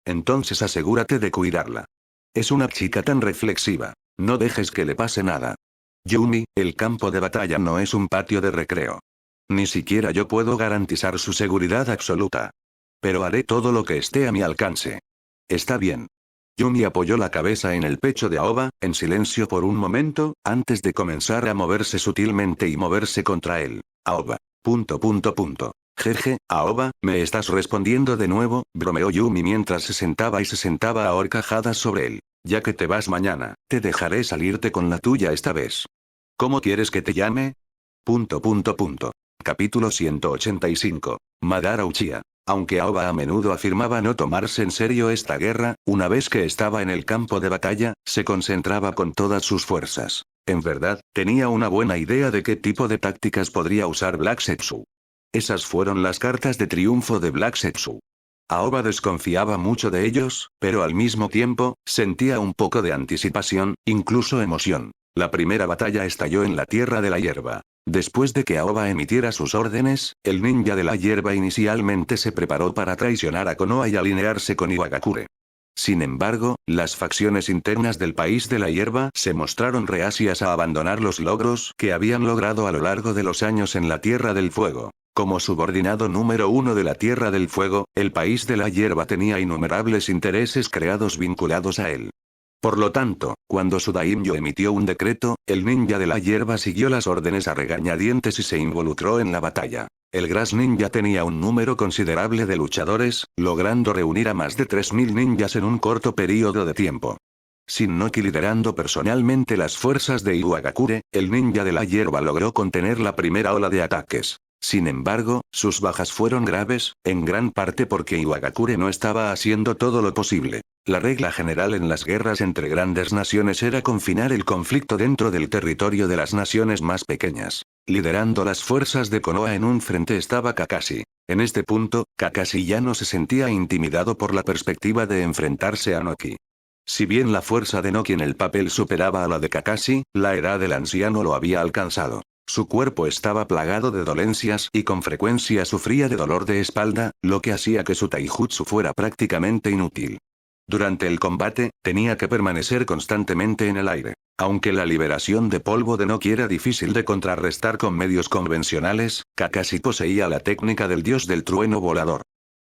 Speaker 1: Entonces asegúrate de cuidarla. Es una chica tan reflexiva. No dejes que le pase nada. Yumi, el campo de batalla no es un patio de recreo. Ni siquiera yo puedo garantizar su seguridad absoluta. Pero haré todo lo que esté a mi alcance. Está bien. Yumi apoyó la cabeza en el pecho de Aoba, en silencio por un momento, antes de comenzar a moverse sutilmente y moverse contra él. Aoba. Jeje, Aoba, ¿me estás respondiendo de nuevo? Bromeó Yumi mientras se sentaba a horcajadas sobre él. Ya que te vas mañana, te dejaré salirte con la tuya esta vez. ¿Cómo quieres que te llame? Capítulo 185. Madara Uchiha. Aunque Aoba a menudo afirmaba no tomarse en serio esta guerra, una vez que estaba en el campo de batalla, se concentraba con todas sus fuerzas. En verdad, tenía una buena idea de qué tipo de tácticas podría usar Black Setsu. Esas fueron las cartas de triunfo de Black Setsu. Aoba desconfiaba mucho de ellos, pero al mismo tiempo, sentía un poco de anticipación, incluso emoción. La primera batalla estalló en la Tierra de la Hierba. Después de que Aoba emitiera sus órdenes, el ninja de la hierba inicialmente se preparó para traicionar a Konoha y alinearse con Iwagakure. Sin embargo, las facciones internas del país de la hierba se mostraron reacias a abandonar los logros que habían logrado a lo largo de los años en la Tierra del Fuego. Como subordinado número uno de la Tierra del Fuego, el país de la hierba tenía innumerables intereses creados vinculados a él. Por lo tanto, cuando su daimyo emitió un decreto, el ninja de la hierba siguió las órdenes a regañadientes y se involucró en la batalla. El Grass Ninja tenía un número considerable de luchadores, logrando reunir a más de 3000 ninjas en un corto periodo de tiempo. Shinnoki liderando personalmente las fuerzas de Iwagakure, el ninja de la hierba logró contener la primera ola de ataques. Sin embargo, sus bajas fueron graves, en gran parte porque Iwagakure no estaba haciendo todo lo posible. La regla general en las guerras entre grandes naciones era confinar el conflicto dentro del territorio de las naciones más pequeñas. Liderando las fuerzas de Konoha en un frente estaba Kakashi. En este punto, Kakashi ya no se sentía intimidado por la perspectiva de enfrentarse a Noki. Si bien la fuerza de Noki en el papel superaba a la de Kakashi, la edad del anciano lo había alcanzado. Su cuerpo estaba plagado de dolencias y con frecuencia sufría de dolor de espalda, lo que hacía que su taijutsu fuera prácticamente inútil. Durante el combate, tenía que permanecer constantemente en el aire. Aunque la liberación de polvo de Noki era difícil de contrarrestar con medios convencionales, Kakashi poseía la técnica del dios del trueno volador.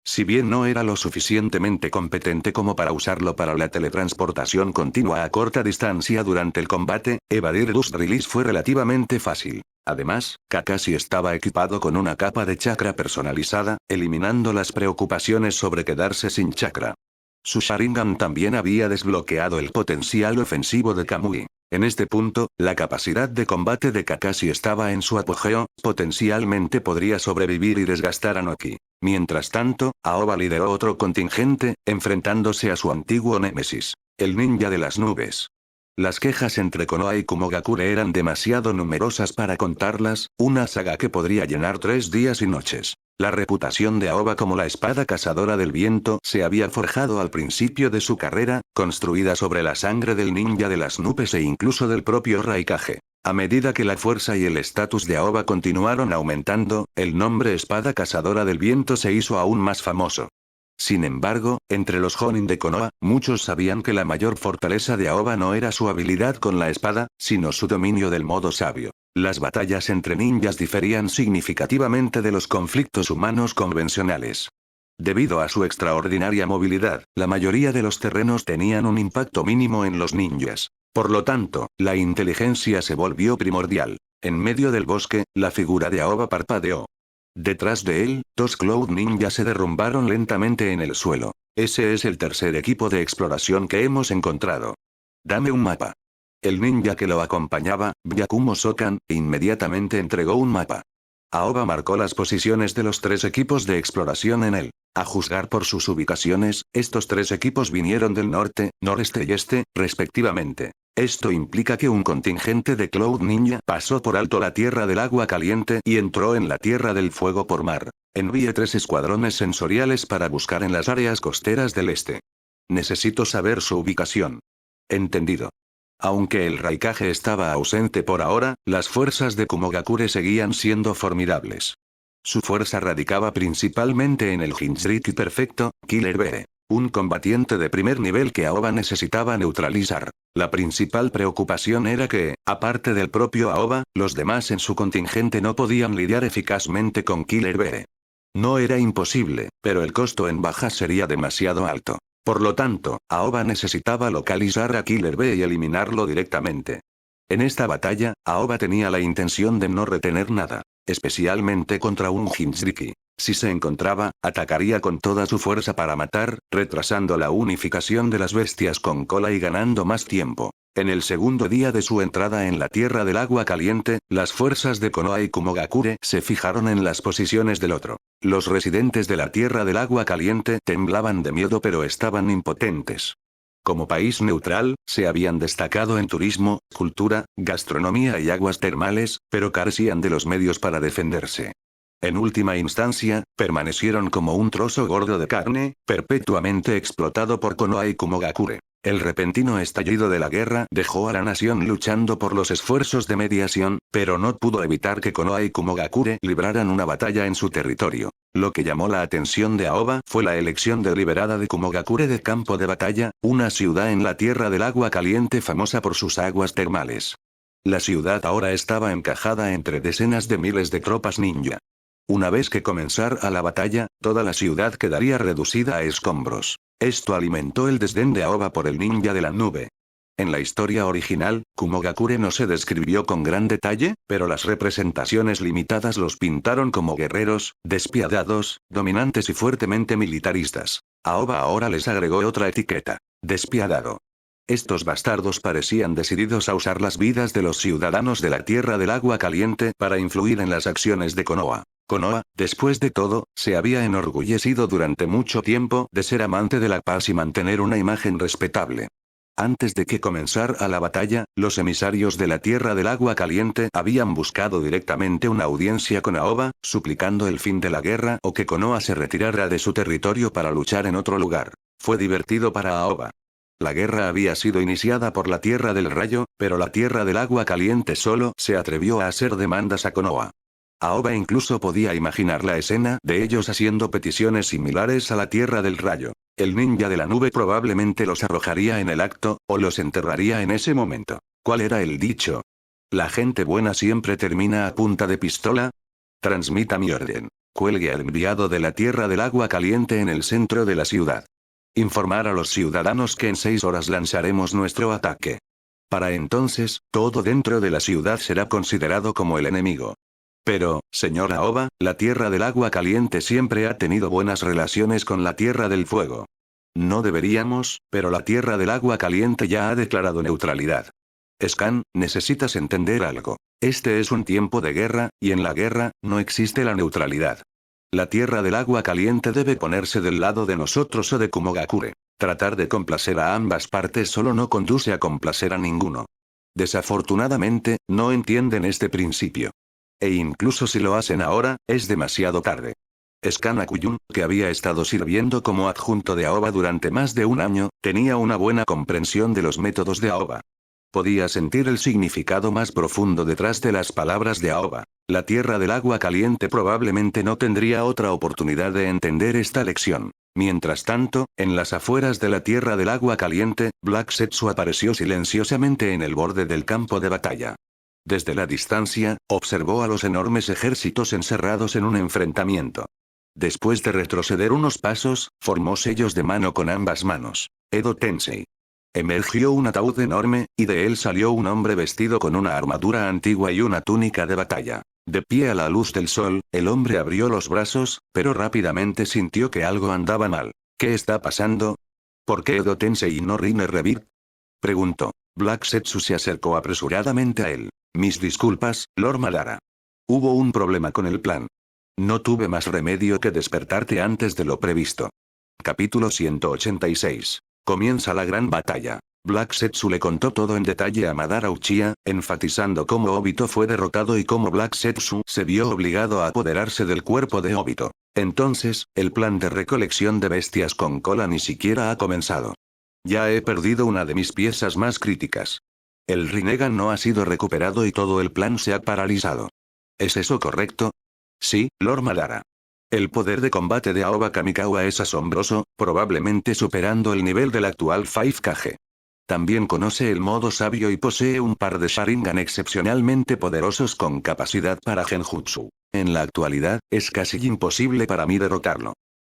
Speaker 1: Si bien no era lo suficientemente competente como para usarlo para la teletransportación continua a corta distancia durante el combate, evadir Dust Release fue relativamente fácil. Además, Kakashi estaba equipado con una capa de chakra personalizada, eliminando las preocupaciones sobre quedarse sin chakra. Su Sharingan también había desbloqueado el potencial ofensivo de Kamui. En este punto, la capacidad de combate de Kakashi estaba en su apogeo, potencialmente podría sobrevivir y desgastar a Noki. Mientras tanto, Aoba lideró otro contingente, enfrentándose a su antiguo némesis, el ninja de las nubes. Las quejas entre Konoha y Kumogakure eran demasiado numerosas para contarlas, una saga que podría llenar 3 días y noches. La reputación de Aoba como la espada cazadora del viento se había forjado al principio de su carrera, construida sobre la sangre del ninja de las nubes e incluso del propio Raikage. A medida que la fuerza y el estatus de Aoba continuaron aumentando, el nombre espada cazadora del viento se hizo aún más famoso. Sin embargo, entre los Jonin de Konoha, muchos sabían que la mayor fortaleza de Aoba no era su habilidad con la espada, sino su dominio del modo sabio. Las batallas entre ninjas diferían significativamente de los conflictos humanos convencionales. Debido a su extraordinaria movilidad, la mayoría de los terrenos tenían un impacto mínimo en los ninjas. Por lo tanto, la inteligencia se volvió primordial. En medio del bosque, la figura de Aoba parpadeó. Detrás de él, 2 Cloud Ninja se derrumbaron lentamente en el suelo. Ese es el tercer equipo de exploración que hemos encontrado. Dame un mapa. El ninja que lo acompañaba, Byakumo Sokan, inmediatamente entregó un mapa. Aoba marcó las posiciones de los 3 equipos de exploración en él. A juzgar por sus ubicaciones, estos 3 equipos vinieron del norte, noreste y este, respectivamente. Esto implica que un contingente de Cloud Ninja pasó por alto la Tierra del Agua Caliente y entró en la Tierra del Fuego por mar. Envié 3 escuadrones sensoriales para buscar en las áreas costeras del este. Necesito saber su ubicación. Entendido. Aunque el Raikage estaba ausente por ahora, las fuerzas de Kumogakure seguían siendo formidables. Su fuerza radicaba principalmente en el Jinchuriki perfecto, Killer Bee. Un combatiente de primer nivel que Aoba necesitaba neutralizar. La principal preocupación era que, aparte del propio Aoba, los demás en su contingente no podían lidiar eficazmente con Killer Bee. No era imposible, pero el costo en bajas sería demasiado alto. Por lo tanto, Aoba necesitaba localizar a Killer Bee y eliminarlo directamente. En esta batalla, Aoba tenía la intención de no retener nada, especialmente contra un Jinchuriki. Si se encontraba, atacaría con toda su fuerza para matar, retrasando la unificación de las bestias con cola y ganando más tiempo. En el segundo día de su entrada en la Tierra del Agua Caliente, las fuerzas de Konoha y Kumogakure se fijaron en las posiciones del otro. Los residentes de la Tierra del Agua Caliente temblaban de miedo pero estaban impotentes. Como país neutral, se habían destacado en turismo, cultura, gastronomía y aguas termales, pero carecían de los medios para defenderse. En última instancia, permanecieron como un trozo gordo de carne, perpetuamente explotado por Konoha y Kumogakure. El repentino estallido de la guerra dejó a la nación luchando por los esfuerzos de mediación, pero no pudo evitar que Konoha y Kumogakure libraran una batalla en su territorio. Lo que llamó la atención de Aoba fue la elección deliberada de Kumogakure de campo de batalla, una ciudad en la Tierra del Agua Caliente famosa por sus aguas termales. La ciudad ahora estaba encajada entre decenas de miles de tropas ninja. Una vez que comenzara la batalla, toda la ciudad quedaría reducida a escombros. Esto alimentó el desdén de Aoba por el ninja de la nube. En la historia original, Kumogakure no se describió con gran detalle, pero las representaciones limitadas los pintaron como guerreros, despiadados, dominantes y fuertemente militaristas. Aoba ahora les agregó otra etiqueta: despiadado. Estos bastardos parecían decididos a usar las vidas de los ciudadanos de la Tierra del Agua Caliente para influir en las acciones de Konoha. Konoha, después de todo, se había enorgullecido durante mucho tiempo de ser amante de la paz y mantener una imagen respetable. Antes de que comenzara la batalla, los emisarios de la Tierra del Agua Caliente habían buscado directamente una audiencia con Aoba, suplicando el fin de la guerra o que Konoha se retirara de su territorio para luchar en otro lugar. Fue divertido para Aoba. La guerra había sido iniciada por la Tierra del Rayo, pero la Tierra del Agua Caliente solo se atrevió a hacer demandas a Konoha. Aoba incluso podía imaginar la escena de ellos haciendo peticiones similares a la Tierra del Rayo. El ninja de la nube probablemente los arrojaría en el acto, o los enterraría en ese momento. ¿Cuál era el dicho? ¿La gente buena siempre termina a punta de pistola? Transmita mi orden. Cuelgue al enviado de la Tierra del Agua Caliente en el centro de la ciudad. Informar a los ciudadanos que en 6 horas lanzaremos nuestro ataque. Para entonces, todo dentro de la ciudad será considerado como el enemigo. Pero, señor Aoba, la Tierra del Agua Caliente siempre ha tenido buenas relaciones con la Tierra del Fuego. No deberíamos, pero la Tierra del Agua Caliente ya ha declarado neutralidad. Scan, necesitas entender algo. Este es un tiempo de guerra, y en la guerra, no existe la neutralidad. La Tierra del Agua Caliente debe ponerse del lado de nosotros o de Kumogakure. Tratar de complacer a ambas partes solo no conduce a complacer a ninguno. Desafortunadamente, no entienden este principio. E incluso si lo hacen ahora, es demasiado tarde. Scan Akuyun, que había estado sirviendo como adjunto de Aoba durante más de un año, tenía una buena comprensión de los métodos de Aoba. Podía sentir el significado más profundo detrás de las palabras de Aoba. La Tierra del Agua Caliente probablemente no tendría otra oportunidad de entender esta lección. Mientras tanto, en las afueras de la Tierra del Agua Caliente, Black Setsu apareció silenciosamente en el borde del campo de batalla. Desde la distancia, observó a los enormes ejércitos encerrados en un enfrentamiento. Después de retroceder unos pasos, formó sellos de mano con ambas manos. Edo Tensei. Emergió un ataúd enorme, y de él salió un hombre vestido con una armadura antigua y una túnica de batalla. De pie a la luz del sol, el hombre abrió los brazos, pero rápidamente sintió que algo andaba mal. ¿Qué está pasando? ¿Por qué Edo Tensei y no Rinne Revit? Preguntó. Black Setsu se acercó apresuradamente a él. Mis disculpas, Lord Madara. Hubo un problema con el plan. No tuve más remedio que despertarte antes de lo previsto. Capítulo 186. Comienza la gran batalla. Black Setsu le contó todo en detalle a Madara Uchiha, enfatizando cómo Obito fue derrotado y cómo Black Setsu se vio obligado a apoderarse del cuerpo de Obito. Entonces, el plan de recolección de bestias con cola ni siquiera ha comenzado. Ya he perdido una de mis piezas más críticas. El Rinnegan no ha sido recuperado y todo el plan se ha paralizado. ¿Es eso correcto? Sí, Lord Madara. El poder de combate de Aoba Kamikawa es asombroso, probablemente superando el nivel del actual 5Kage. También conoce el modo sabio y posee un par de Sharingan excepcionalmente poderosos con capacidad para Genjutsu. En la actualidad, es casi imposible para mí derrotarlo.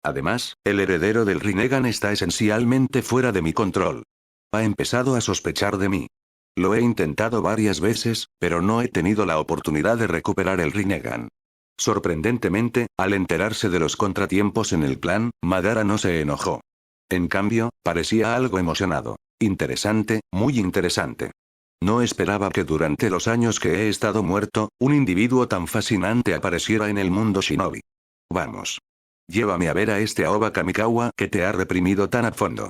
Speaker 1: Además, el heredero del Rinnegan está esencialmente fuera de mi control. Ha empezado a sospechar de mí. Lo he intentado varias veces, pero no he tenido la oportunidad de recuperar el Rinnegan. Sorprendentemente, al enterarse de los contratiempos en el clan, Madara no se enojó. En cambio, parecía algo emocionado. Interesante, muy interesante. No esperaba que durante los años que he estado muerto, un individuo tan fascinante apareciera en el mundo shinobi. Vamos. Llévame a ver a este Aoba Kamikawa que te ha reprimido tan a fondo.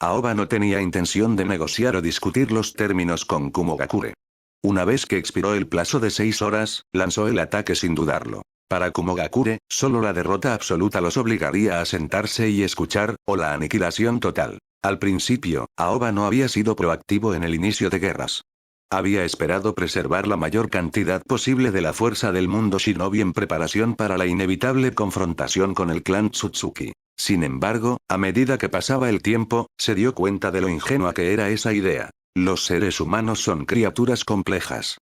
Speaker 1: Aoba no tenía intención de negociar o discutir los términos con Kumogakure. Una vez que expiró el plazo de 6 horas, lanzó el ataque sin dudarlo. Para Kumogakure, solo la derrota absoluta los obligaría a sentarse y escuchar, o la aniquilación total. Al principio, Aoba no había sido proactivo en el inicio de guerras. Había esperado preservar la mayor cantidad posible de la fuerza del mundo shinobi en preparación para la inevitable confrontación con el clan Tsutsuki. Sin embargo, a medida que pasaba el tiempo, se dio cuenta de lo ingenua que era esa idea. Los seres humanos son criaturas complejas.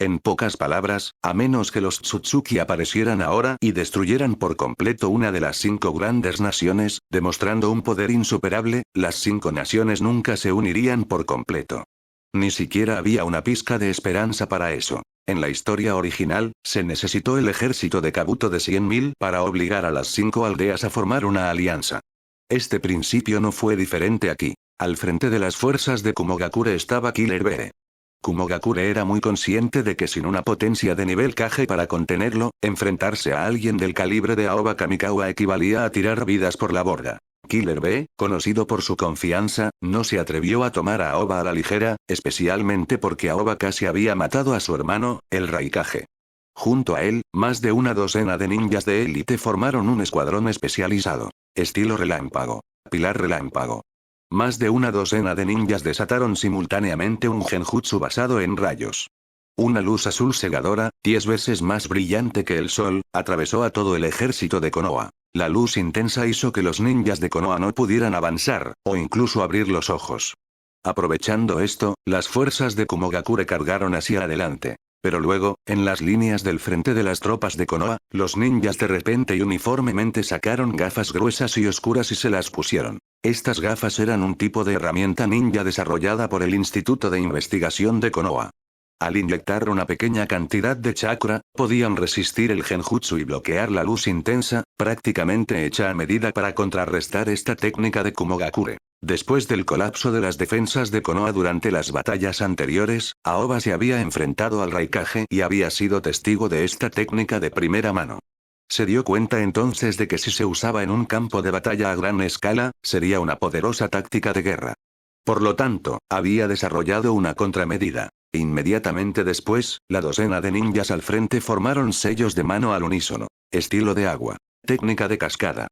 Speaker 1: En pocas palabras, a menos que los Tsutsuki aparecieran ahora y destruyeran por completo una de las 5 grandes naciones, demostrando un poder insuperable, las 5 naciones nunca se unirían por completo. Ni siquiera había una pizca de esperanza para eso. En la historia original, se necesitó el ejército de Kabuto de 100.000 para obligar a las 5 aldeas a formar una alianza. Este principio no fue diferente aquí. Al frente de las fuerzas de Kumogakure estaba Killer Bee. Kumogakure era muy consciente de que sin una potencia de nivel Kage para contenerlo, enfrentarse a alguien del calibre de Aoba Kamikawa equivalía a tirar vidas por la borda. Killer Bee, conocido por su confianza, no se atrevió a tomar a Aoba a la ligera, especialmente porque Aoba casi había matado a su hermano, el Raikage. Junto a él, más de una docena de ninjas de élite formaron un escuadrón especializado. Estilo relámpago. Pilar relámpago. Más de una docena de ninjas desataron simultáneamente un genjutsu basado en rayos. Una luz azul cegadora, 10 veces más brillante que el sol, atravesó a todo el ejército de Konoha. La luz intensa hizo que los ninjas de Konoha no pudieran avanzar, o incluso abrir los ojos. Aprovechando esto, las fuerzas de Kumogakure cargaron hacia adelante. Pero luego, en las líneas del frente de las tropas de Konoha, los ninjas de repente y uniformemente sacaron gafas gruesas y oscuras y se las pusieron. Estas gafas eran un tipo de herramienta ninja desarrollada por el Instituto de Investigación de Konoha. Al inyectar una pequeña cantidad de chakra, podían resistir el genjutsu y bloquear la luz intensa, prácticamente hecha a medida para contrarrestar esta técnica de Kumogakure. Después del colapso de las defensas de Konoha durante las batallas anteriores, Aoba se había enfrentado al Raikage y había sido testigo de esta técnica de primera mano. Se dio cuenta entonces de que si se usaba en un campo de batalla a gran escala, sería una poderosa táctica de guerra. Por lo tanto, había desarrollado una contramedida. Inmediatamente después, la docena de ninjas al frente formaron sellos de mano al unísono. Estilo de agua. Técnica de cascada.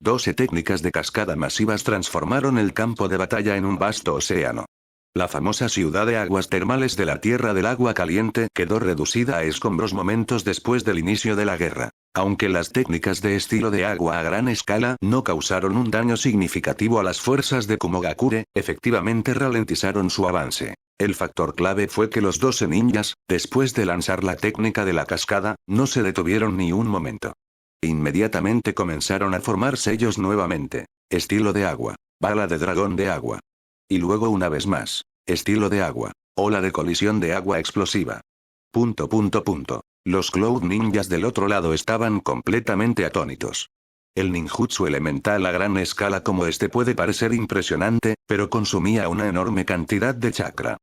Speaker 1: 12 técnicas de cascada masivas transformaron el campo de batalla en un vasto océano. La famosa ciudad de aguas termales de la Tierra del Agua Caliente quedó reducida a escombros momentos después del inicio de la guerra. Aunque las técnicas de estilo de agua a gran escala no causaron un daño significativo a las fuerzas de Kumogakure, efectivamente ralentizaron su avance. El factor clave fue que los 12 ninjas, después de lanzar la técnica de la cascada, no se detuvieron ni un momento. Inmediatamente comenzaron a formar sellos nuevamente. Estilo de agua. Bala de dragón de agua. Y luego una vez más. Estilo de agua. Ola de colisión de agua explosiva. Los Cloud Ninjas del otro lado estaban completamente atónitos. El ninjutsu elemental a gran escala como este puede parecer impresionante, pero consumía una enorme cantidad de chakra.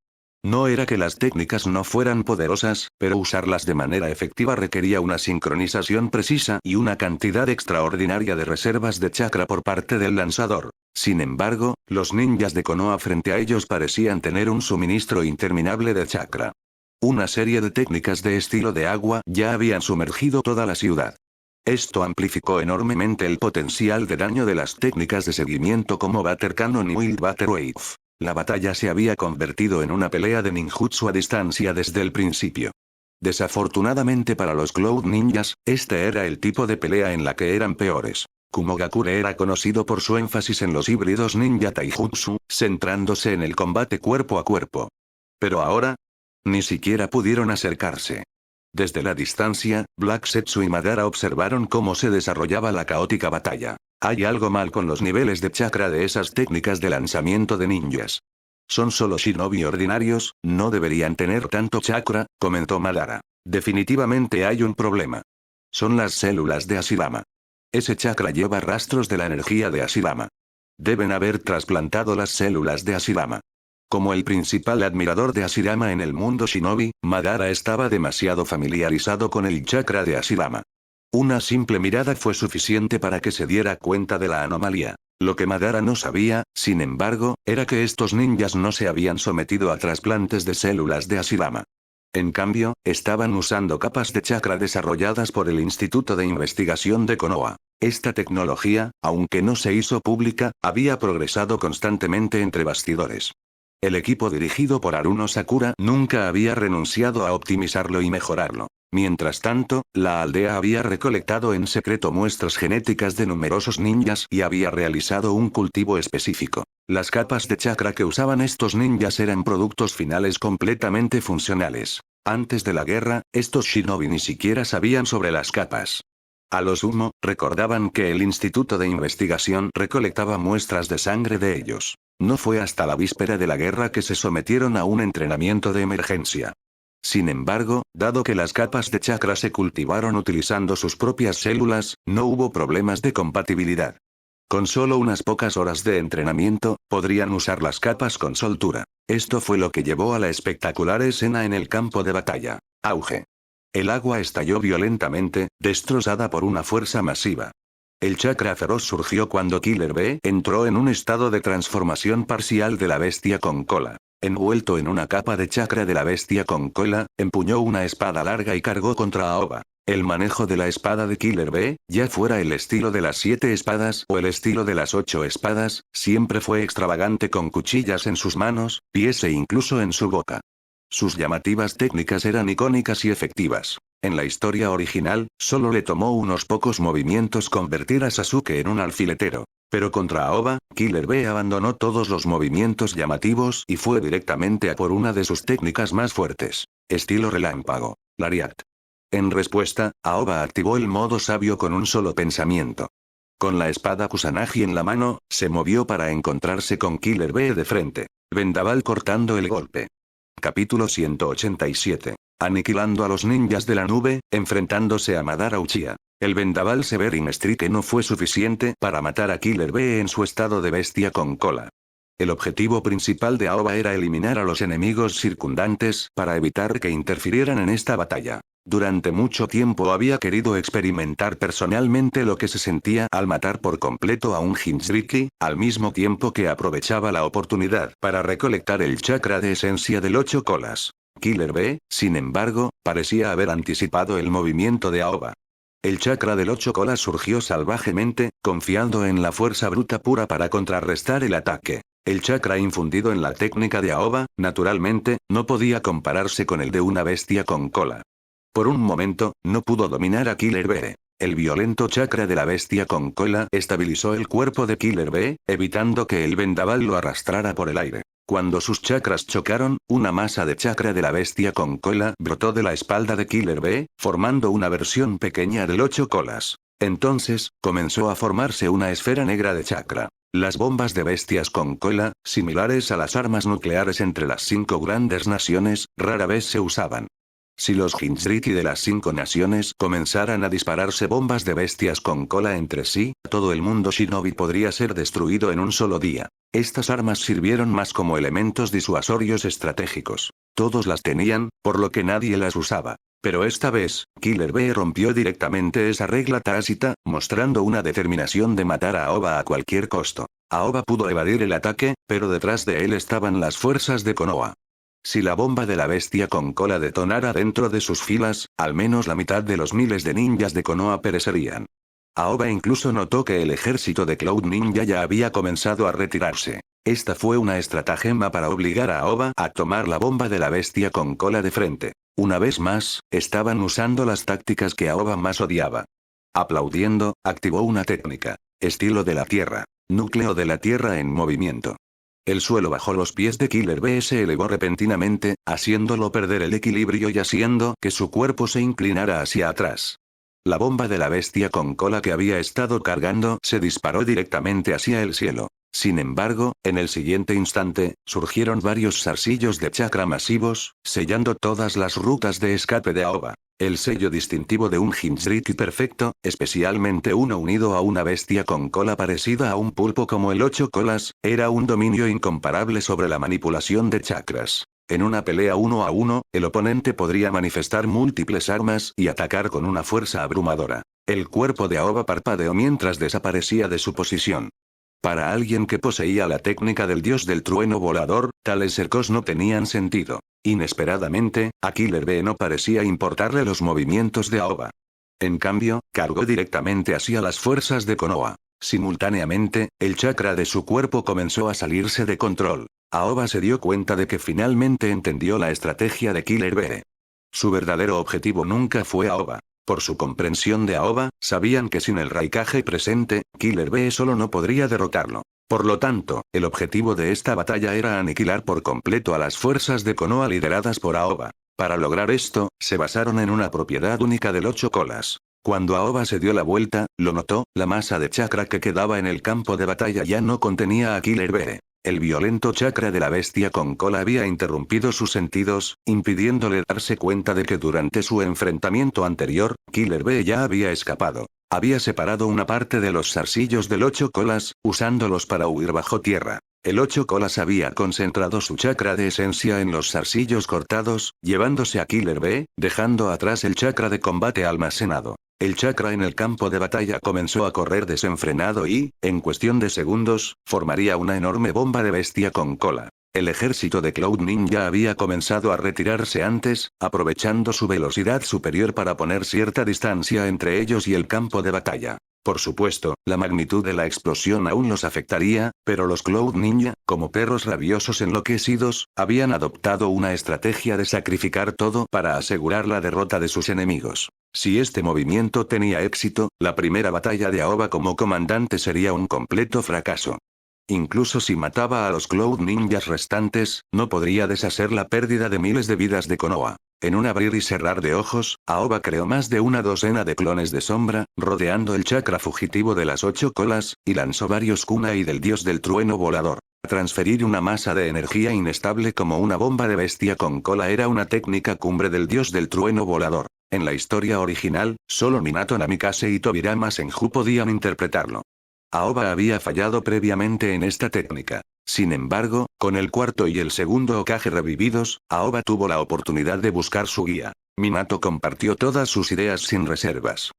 Speaker 1: No era que las técnicas no fueran poderosas, pero usarlas de manera efectiva requería una sincronización precisa y una cantidad extraordinaria de reservas de chakra por parte del lanzador. Sin embargo, los ninjas de Konoha frente a ellos parecían tener un suministro interminable de chakra. Una serie de técnicas de estilo de agua ya habían sumergido toda la ciudad. Esto amplificó enormemente el potencial de daño de las técnicas de seguimiento como Water Cannon y Wild Water Wave. La batalla se había convertido en una pelea de ninjutsu a distancia desde el principio. Desafortunadamente para los Cloud Ninjas, este era el tipo de pelea en la que eran peores. Kumogakure era conocido por su énfasis en los híbridos ninja taijutsu, centrándose en el combate cuerpo a cuerpo. Pero ahora, ni siquiera pudieron acercarse. Desde la distancia, Black Setsu y Madara observaron cómo se desarrollaba la caótica batalla. Hay algo mal con los niveles de chakra de esas técnicas de lanzamiento de ninjas. Son solo shinobi ordinarios, no deberían tener tanto chakra, comentó Madara. Definitivamente hay un problema. Son las células de Hashirama. Ese chakra lleva rastros de la energía de Hashirama. Deben haber trasplantado las células de Hashirama. Como el principal admirador de Hashirama en el mundo shinobi, Madara estaba demasiado familiarizado con el chakra de Hashirama. Una simple mirada fue suficiente para que se diera cuenta de la anomalía. Lo que Madara no sabía, sin embargo, era que estos ninjas no se habían sometido a trasplantes de células de Hashirama. En cambio, estaban usando capas de chakra desarrolladas por el Instituto de Investigación de Konoha. Esta tecnología, aunque no se hizo pública, había progresado constantemente entre bastidores. El equipo dirigido por Haruno Sakura nunca había renunciado a optimizarlo y mejorarlo. Mientras tanto, la aldea había recolectado en secreto muestras genéticas de numerosos ninjas y había realizado un cultivo específico. Las capas de chakra que usaban estos ninjas eran productos finales completamente funcionales. Antes de la guerra, estos shinobi ni siquiera sabían sobre las capas. A lo sumo, recordaban que el Instituto de Investigación recolectaba muestras de sangre de ellos. No fue hasta la víspera de la guerra que se sometieron a un entrenamiento de emergencia. Sin embargo, dado que las capas de chakra se cultivaron utilizando sus propias células, no hubo problemas de compatibilidad. Con solo unas pocas horas de entrenamiento, podrían usar las capas con soltura. Esto fue lo que llevó a la espectacular escena en el campo de batalla. Auge. El agua estalló violentamente, destrozada por una fuerza masiva. El chakra feroz surgió cuando Killer Bee entró en un estado de transformación parcial de la bestia con cola. Envuelto en una capa de chakra de la bestia con cola, empuñó una espada larga y cargó contra Aoba. El manejo de la espada de Killer B, ya fuera el estilo de las 7 espadas o el estilo de las 8 espadas, siempre fue extravagante con cuchillas en sus manos, pies e incluso en su boca. Sus llamativas técnicas eran icónicas y efectivas. En la historia original, solo le tomó unos pocos movimientos convertir a Sasuke en un alfiletero. Pero contra Aoba, Killer B abandonó todos los movimientos llamativos y fue directamente a por una de sus técnicas más fuertes. Estilo relámpago. Lariat. En respuesta, Aoba activó el modo sabio con un solo pensamiento. Con la espada Kusanagi en la mano, se movió para encontrarse con Killer B de frente. Vendaval cortando el golpe. Capítulo 187. Aniquilando a los ninjas de la nube, enfrentándose a Madara Uchiha. El vendaval Severing Strike no fue suficiente para matar a Killer B en su estado de bestia con cola. El objetivo principal de Aoba era eliminar a los enemigos circundantes para evitar que interfirieran en esta batalla. Durante mucho tiempo había querido experimentar personalmente lo que se sentía al matar por completo a un Jinchuriki, al mismo tiempo que aprovechaba la oportunidad para recolectar el chakra de esencia del 8 colas. Killer B, sin embargo, parecía haber anticipado el movimiento de Aoba. El chakra del 8 colas surgió salvajemente, confiando en la fuerza bruta pura para contrarrestar el ataque. El chakra infundido en la técnica de Aoba, naturalmente, no podía compararse con el de una bestia con cola. Por un momento, no pudo dominar a Killer B. El violento chakra de la bestia con cola estabilizó el cuerpo de Killer B, evitando que el vendaval lo arrastrara por el aire. Cuando sus chakras chocaron, una masa de chakra de la bestia con cola brotó de la espalda de Killer B, formando una versión pequeña del 8 colas. Entonces, comenzó a formarse una esfera negra de chakra. Las bombas de bestias con cola, similares a las armas nucleares entre las 5 grandes naciones, rara vez se usaban. Si los Jinchuriki de las 5 naciones comenzaran a dispararse bombas de bestias con cola entre sí, todo el mundo shinobi podría ser destruido en un solo día. Estas armas sirvieron más como elementos disuasorios estratégicos. Todos las tenían, por lo que nadie las usaba. Pero esta vez, Killer B rompió directamente esa regla tácita, mostrando una determinación de matar a Aoba a cualquier costo. Aoba pudo evadir el ataque, pero detrás de él estaban las fuerzas de Konoha. Si la bomba de la bestia con cola detonara dentro de sus filas, al menos la mitad de los miles de ninjas de Konoha perecerían. Aoba incluso notó que el ejército de Cloud Ninja ya había comenzado a retirarse. Esta fue una estratagema para obligar a Aoba a tomar la bomba de la bestia con cola de frente. Una vez más, estaban usando las tácticas que Aoba más odiaba. Aplaudiendo, activó una técnica. Estilo de la tierra. Núcleo de la tierra en movimiento. El suelo bajo los pies de Killer B se elevó repentinamente, haciéndolo perder el equilibrio y haciendo que su cuerpo se inclinara hacia atrás. La bomba de la bestia con cola que había estado cargando se disparó directamente hacia el cielo. Sin embargo, en el siguiente instante, surgieron varios zarcillos de chakra masivos, sellando todas las rutas de escape de Aoba. El sello distintivo de un Jinchuriki perfecto, especialmente uno unido a una bestia con cola parecida a un pulpo como el 8 colas, era un dominio incomparable sobre la manipulación de chakras. En una pelea 1 a 1, el oponente podría manifestar múltiples armas y atacar con una fuerza abrumadora. El cuerpo de Aoba parpadeó mientras desaparecía de su posición. Para alguien que poseía la técnica del dios del trueno volador, tales cercos no tenían sentido. Inesperadamente, a Killer B no parecía importarle los movimientos de Aoba. En cambio, cargó directamente hacia las fuerzas de Konoha. Simultáneamente, el chakra de su cuerpo comenzó a salirse de control. Aoba se dio cuenta de que finalmente entendió la estrategia de Killer B. Su verdadero objetivo nunca fue Aoba. Por su comprensión de Aoba, sabían que sin el Raikage presente, Killer B solo no podría derrotarlo. Por lo tanto, el objetivo de esta batalla era aniquilar por completo a las fuerzas de Konoha lideradas por Aoba. Para lograr esto, se basaron en una propiedad única del 8 colas. Cuando Aoba se dio la vuelta, lo notó, la masa de chakra que quedaba en el campo de batalla ya no contenía a Killer B. El violento chakra de la bestia con cola había interrumpido sus sentidos, impidiéndole darse cuenta de que durante su enfrentamiento anterior, Killer B ya había escapado. Había separado una parte de los zarcillos del 8 colas, usándolos para huir bajo tierra. El 8 colas había concentrado su chakra de esencia en los zarcillos cortados, llevándose a Killer B, dejando atrás el chakra de combate almacenado. El chakra en el campo de batalla comenzó a correr desenfrenado y, en cuestión de segundos, formaría una enorme bomba de bestia con cola. El ejército de Cloud Ninja había comenzado a retirarse antes, aprovechando su velocidad superior para poner cierta distancia entre ellos y el campo de batalla. Por supuesto, la magnitud de la explosión aún los afectaría, pero los Cloud Ninja, como perros rabiosos enloquecidos, habían adoptado una estrategia de sacrificar todo para asegurar la derrota de sus enemigos. Si este movimiento tenía éxito, la primera batalla de Aoba como comandante sería un completo fracaso. Incluso si mataba a los Cloud Ninjas restantes, no podría deshacer la pérdida de miles de vidas de Konoha. En un abrir y cerrar de ojos, Aoba creó más de una docena de clones de sombra, rodeando el chakra fugitivo de las 8 colas, y lanzó varios kunai del dios del trueno volador. Transferir una masa de energía inestable como una bomba de bestia con cola era una técnica cumbre del dios del trueno volador. En la historia original, solo Minato Namikaze y Tobirama Senju podían interpretarlo. Aoba había fallado previamente en esta técnica. Sin embargo, con el cuarto y el segundo Hokage revividos, Aoba tuvo la oportunidad de buscar su guía. Minato compartió todas sus ideas sin reservas.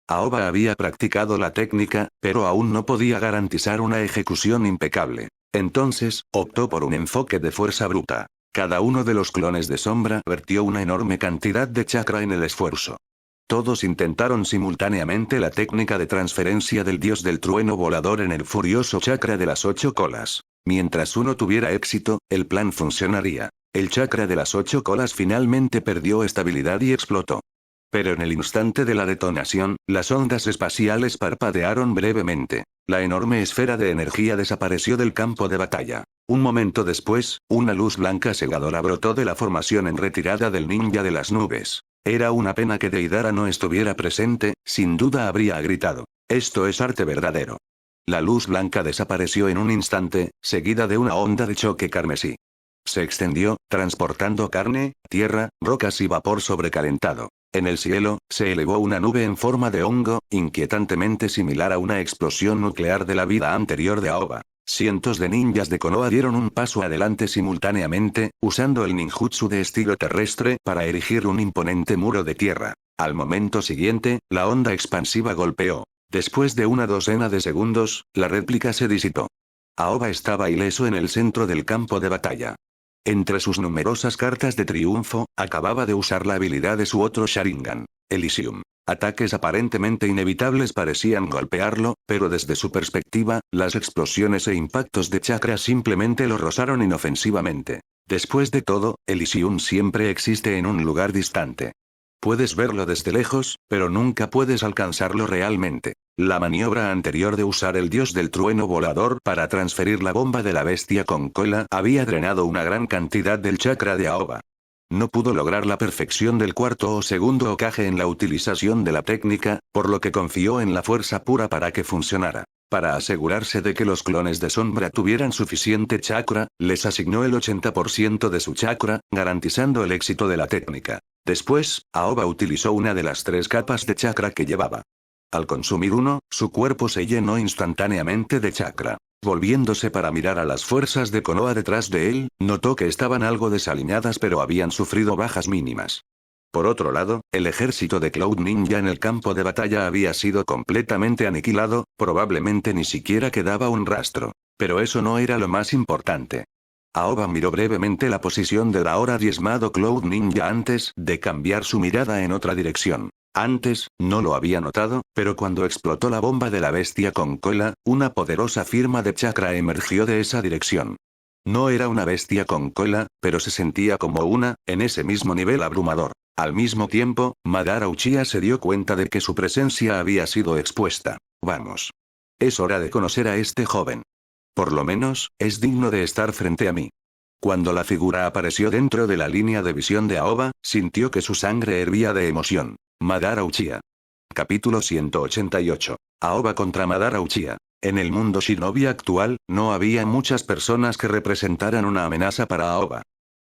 Speaker 1: Aoba había practicado la técnica, pero aún no podía garantizar una ejecución impecable. Entonces, optó por un enfoque de fuerza bruta. Cada uno de los clones de sombra vertió una enorme cantidad de chakra en el esfuerzo. Todos intentaron simultáneamente la técnica de transferencia del dios del trueno volador en el furioso chakra de las 8 colas. Mientras uno tuviera éxito, el plan funcionaría. El chakra de las 8 colas finalmente perdió estabilidad y explotó. Pero en el instante de la detonación, las ondas espaciales parpadearon brevemente. La enorme esfera de energía desapareció del campo de batalla. Un momento después, una luz blanca cegadora brotó de la formación en retirada del ninja de las nubes. Era una pena que Deidara no estuviera presente, sin duda habría gritado. Esto es arte verdadero. La luz blanca desapareció en un instante, seguida de una onda de choque carmesí. Se extendió, transportando carne, tierra, rocas y vapor sobrecalentado. En el cielo, se elevó una nube en forma de hongo, inquietantemente similar a una explosión nuclear de la vida anterior de Aoba. Cientos de ninjas de Konoha dieron un paso adelante simultáneamente, usando el ninjutsu de estilo terrestre para erigir un imponente muro de tierra. Al momento siguiente, la onda expansiva golpeó. Después de una docena de segundos, la réplica se disipó. Aoba estaba ileso en el centro del campo de batalla. Entre sus numerosas cartas de triunfo, acababa de usar la habilidad de su otro Sharingan, Elysium. Ataques aparentemente inevitables parecían golpearlo, pero desde su perspectiva, las explosiones e impactos de chakra simplemente lo rozaron inofensivamente. Después de todo, Elysium siempre existe en un lugar distante. Puedes verlo desde lejos, pero nunca puedes alcanzarlo realmente. La maniobra anterior de usar el dios del trueno volador para transferir la bomba de la bestia con cola había drenado una gran cantidad del chakra de Aoba. No pudo lograr la perfección del cuarto o segundo Hokage en la utilización de la técnica, por lo que confió en la fuerza pura para que funcionara. Para asegurarse de que los clones de sombra tuvieran suficiente chakra, les asignó el 80% de su chakra, garantizando el éxito de la técnica. Después, Aoba utilizó una de las 3 capas de chakra que llevaba. Al consumir uno, su cuerpo se llenó instantáneamente de chakra. Volviéndose para mirar a las fuerzas de Konoha detrás de él, notó que estaban algo desaliñadas pero habían sufrido bajas mínimas. Por otro lado, el ejército de Cloud Ninja en el campo de batalla había sido completamente aniquilado, probablemente ni siquiera quedaba un rastro. Pero eso no era lo más importante. Aoba miró brevemente la posición del ahora diezmado Cloud Ninja antes de cambiar su mirada en otra dirección. Antes, no lo había notado, pero cuando explotó la bomba de la bestia con cola, una poderosa firma de chakra emergió de esa dirección. No era una bestia con cola, pero se sentía como una, en ese mismo nivel abrumador. Al mismo tiempo, Madara Uchiha se dio cuenta de que su presencia había sido expuesta. Vamos. Es hora de conocer a este joven. Por lo menos, es digno de estar frente a mí. Cuando la figura apareció dentro de la línea de visión de Aoba, sintió que su sangre hervía de emoción. Madara Uchiha. Capítulo 188. Aoba contra Madara Uchiha. En el mundo shinobi actual, no había muchas personas que representaran una amenaza para Aoba.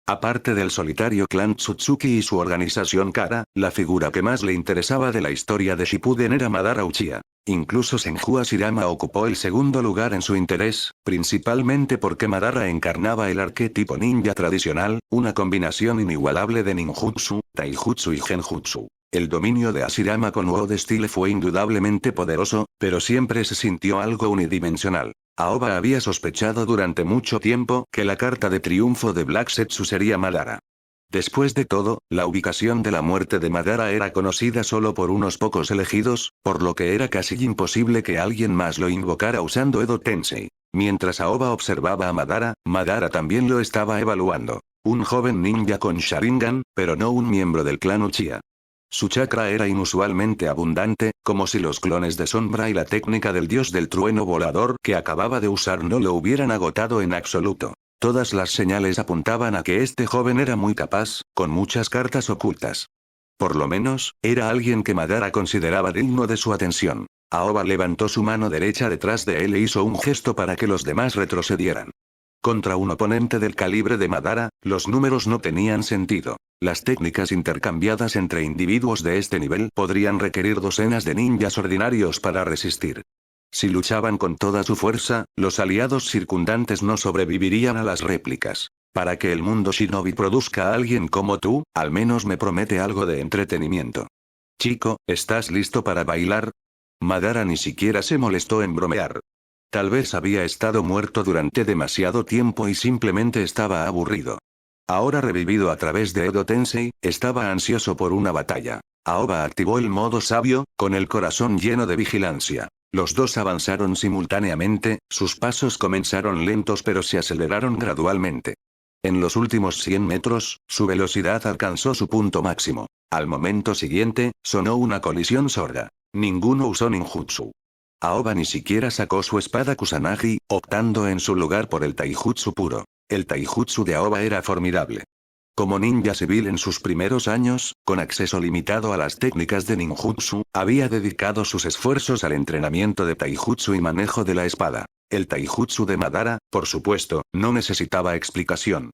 Speaker 1: Aparte del solitario clan Tsutsuki y su organización Kara, la figura que más le interesaba de la historia de Shippuden era Madara Uchiha. Incluso Senju Hashirama ocupó el segundo lugar en su interés, principalmente porque Madara encarnaba el arquetipo ninja tradicional, una combinación inigualable de ninjutsu, taijutsu y genjutsu. El dominio de Hashirama con World Style fue indudablemente poderoso, pero siempre se sintió algo unidimensional. Aoba había sospechado durante mucho tiempo que la carta de triunfo de Black Setsu sería Madara. Después de todo, la ubicación de la muerte de Madara era conocida solo por unos pocos elegidos, por lo que era casi imposible que alguien más lo invocara usando Edo Tensei. Mientras Aoba observaba a Madara, Madara también lo estaba evaluando. Un joven ninja con Sharingan, pero no un miembro del clan Uchiha. Su chakra era inusualmente abundante, como si los clones de sombra y la técnica del dios del trueno volador que acababa de usar no lo hubieran agotado en absoluto. Todas las señales apuntaban a que este joven era muy capaz, con muchas cartas ocultas. Por lo menos, era alguien que Madara consideraba digno de su atención. Aoba levantó su mano derecha detrás de él e hizo un gesto para que los demás retrocedieran. Contra un oponente del calibre de Madara, los números no tenían sentido. Las técnicas intercambiadas entre individuos de este nivel podrían requerir docenas de ninjas ordinarios para resistir. Si luchaban con toda su fuerza, los aliados circundantes no sobrevivirían a las réplicas. Para que el mundo shinobi produzca a alguien como tú, al menos me promete algo de entretenimiento. Chico, ¿estás listo para bailar? Madara ni siquiera se molestó en bromear. Tal vez había estado muerto durante demasiado tiempo y simplemente estaba aburrido. Ahora revivido a través de Edo Tensei, estaba ansioso por una batalla. Aoba activó el modo sabio, con el corazón lleno de vigilancia. Los dos avanzaron simultáneamente, sus pasos comenzaron lentos pero se aceleraron gradualmente. En los últimos 100 metros, su velocidad alcanzó su punto máximo. Al momento siguiente, sonó una colisión sorda. Ninguno usó ninjutsu. Aoba ni siquiera sacó su espada Kusanagi, optando en su lugar por el taijutsu puro. El taijutsu de Aoba era formidable. Como ninja civil en sus primeros años, con acceso limitado a las técnicas de ninjutsu, había dedicado sus esfuerzos al entrenamiento de taijutsu y manejo de la espada. El taijutsu de Madara, por supuesto, no necesitaba explicación.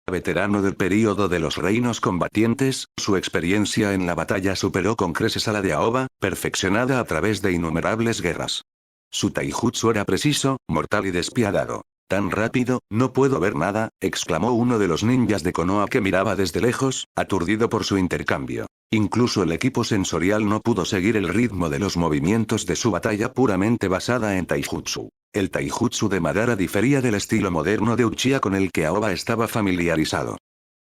Speaker 1: Veterano del período de los reinos combatientes, su experiencia en la batalla superó con creces a la de Aoba, perfeccionada a través de innumerables guerras. Su taijutsu era preciso, mortal y despiadado. «Tan rápido, no puedo ver nada», exclamó uno de los ninjas de Konoha que miraba desde lejos, aturdido por su intercambio. Incluso el equipo sensorial no pudo seguir el ritmo de los movimientos de su batalla puramente basada en taijutsu. El taijutsu de Madara difería del estilo moderno de Uchiha con el que Aoba estaba familiarizado.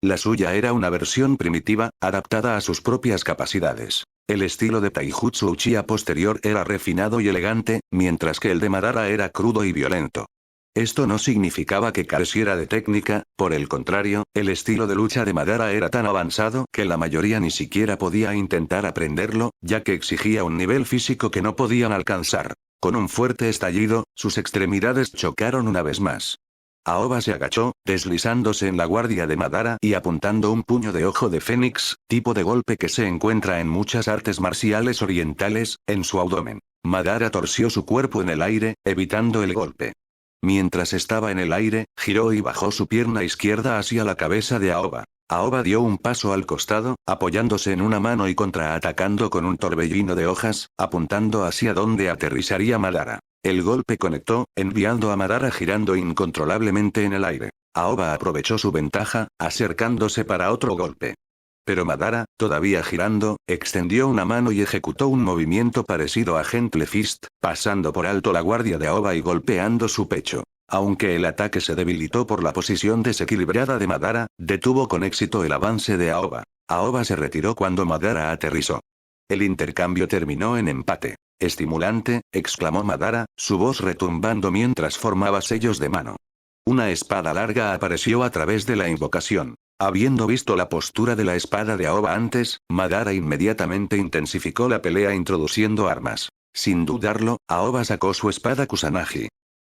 Speaker 1: La suya era una versión primitiva, adaptada a sus propias capacidades. El estilo de taijutsu Uchiha posterior era refinado y elegante, mientras que el de Madara era crudo y violento. Esto no significaba que careciera de técnica, por el contrario, el estilo de lucha de Madara era tan avanzado que la mayoría ni siquiera podía intentar aprenderlo, ya que exigía un nivel físico que no podían alcanzar. Con un fuerte estallido, sus extremidades chocaron una vez más. Aoba se agachó, deslizándose en la guardia de Madara y apuntando un puño de ojo de fénix, tipo de golpe que se encuentra en muchas artes marciales orientales, en su abdomen. Madara torció su cuerpo en el aire, evitando el golpe. Mientras estaba en el aire, giró y bajó su pierna izquierda hacia la cabeza de Aoba. Aoba dio un paso al costado, apoyándose en una mano y contraatacando con un torbellino de hojas, apuntando hacia donde aterrizaría Madara. El golpe conectó, enviando a Madara girando incontrolablemente en el aire. Aoba aprovechó su ventaja, acercándose para otro golpe. Pero Madara, todavía girando, extendió una mano y ejecutó un movimiento parecido a Gentle Fist, pasando por alto la guardia de Aoba y golpeando su pecho. Aunque el ataque se debilitó por la posición desequilibrada de Madara, detuvo con éxito el avance de Aoba. Aoba se retiró cuando Madara aterrizó. El intercambio terminó en empate. «Estimulante», exclamó Madara, su voz retumbando mientras formaba sellos de mano. Una espada larga apareció a través de la invocación. Habiendo visto la postura de la espada de Aoba antes, Madara inmediatamente intensificó la pelea introduciendo armas. Sin dudarlo, Aoba sacó su espada Kusanagi.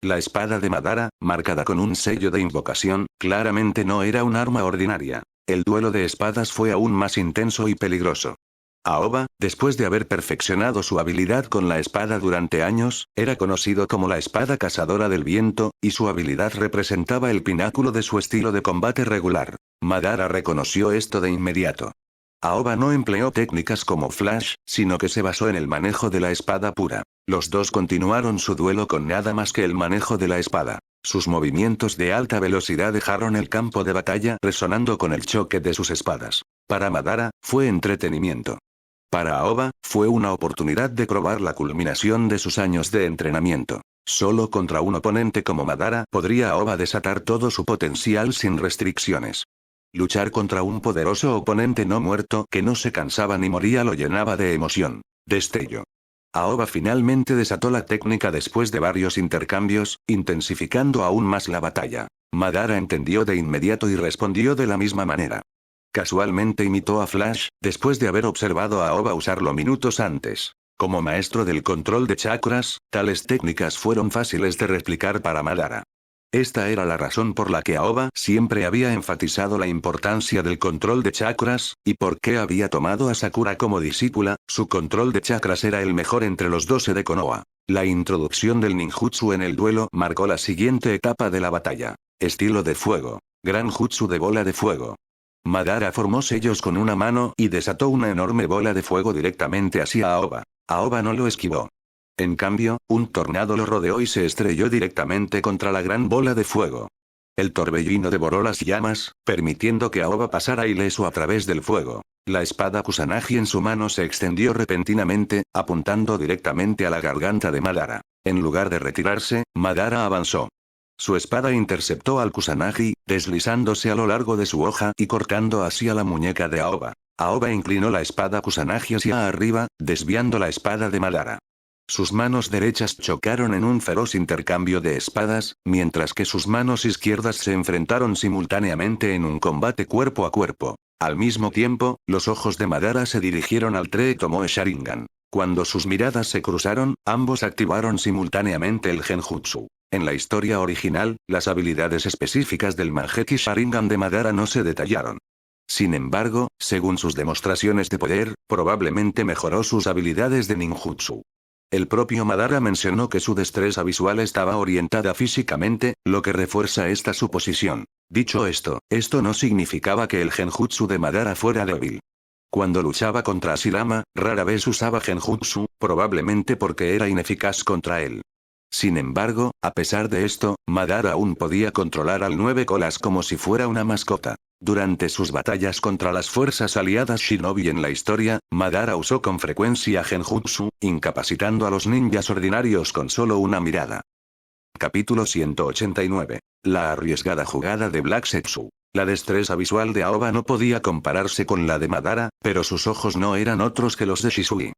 Speaker 1: La espada de Madara, marcada con un sello de invocación, claramente no era un arma ordinaria. El duelo de espadas fue aún más intenso y peligroso. Aoba, después de haber perfeccionado su habilidad con la espada durante años, era conocido como la espada cazadora del viento, y su habilidad representaba el pináculo de su estilo de combate regular. Madara reconoció esto de inmediato. Aoba no empleó técnicas como Flash, sino que se basó en el manejo de la espada pura. Los dos continuaron su duelo con nada más que el manejo de la espada. Sus movimientos de alta velocidad dejaron el campo de batalla resonando con el choque de sus espadas. Para Madara, fue entretenimiento. Para Aoba, fue una oportunidad de probar la culminación de sus años de entrenamiento. Solo contra un oponente como Madara podría Aoba desatar todo su potencial sin restricciones. Luchar contra un poderoso oponente no muerto que no se cansaba ni moría lo llenaba de emoción. Destello. Aoba finalmente desató la técnica después de varios intercambios, intensificando aún más la batalla. Madara entendió de inmediato y respondió de la misma manera. Casualmente imitó a Flash, después de haber observado a Aoba usarlo minutos antes. Como maestro del control de chakras, tales técnicas fueron fáciles de replicar para Madara. Esta era la razón por la que Aoba siempre había enfatizado la importancia del control de chakras, y por qué había tomado a Sakura como discípula. Su control de chakras era el mejor entre los 12 de Konoha. La introducción del ninjutsu en el duelo marcó la siguiente etapa de la batalla. Estilo de fuego. Gran jutsu de bola de fuego. Madara formó sellos con una mano y desató una enorme bola de fuego directamente hacia Aoba. Aoba no lo esquivó. En cambio, un tornado lo rodeó y se estrelló directamente contra la gran bola de fuego. El torbellino devoró las llamas, permitiendo que Aoba pasara ileso a través del fuego. La espada Kusanagi en su mano se extendió repentinamente, apuntando directamente a la garganta de Madara. En lugar de retirarse, Madara avanzó. Su espada interceptó al Kusanagi, deslizándose a lo largo de su hoja y cortando hacia la muñeca de Aoba. Aoba inclinó la espada Kusanagi hacia arriba, desviando la espada de Madara. Sus manos derechas chocaron en un feroz intercambio de espadas, mientras que sus manos izquierdas se enfrentaron simultáneamente en un combate cuerpo a cuerpo. Al mismo tiempo, los ojos de Madara se dirigieron al Tree Tomoe Sharingan. Cuando sus miradas se cruzaron, ambos activaron simultáneamente el Genjutsu. En la historia original, las habilidades específicas del Mangekyou Sharingan de Madara no se detallaron. Sin embargo, según sus demostraciones de poder, probablemente mejoró sus habilidades de ninjutsu. El propio Madara mencionó que su destreza visual estaba orientada físicamente, lo que refuerza esta suposición. Dicho esto no significaba que el genjutsu de Madara fuera débil. Cuando luchaba contra Hashirama, rara vez usaba genjutsu, probablemente porque era ineficaz contra él. Sin embargo, a pesar de esto, Madara aún podía controlar al Nueve Colas como si fuera una mascota. Durante sus batallas contra las fuerzas aliadas Shinobi en la historia, Madara usó con frecuencia genjutsu, incapacitando a los ninjas ordinarios con solo una mirada. Capítulo 189. La arriesgada jugada de Black Zetsu. La destreza visual de Aoba no podía compararse con la de Madara, pero sus ojos no eran otros que los de Shisui.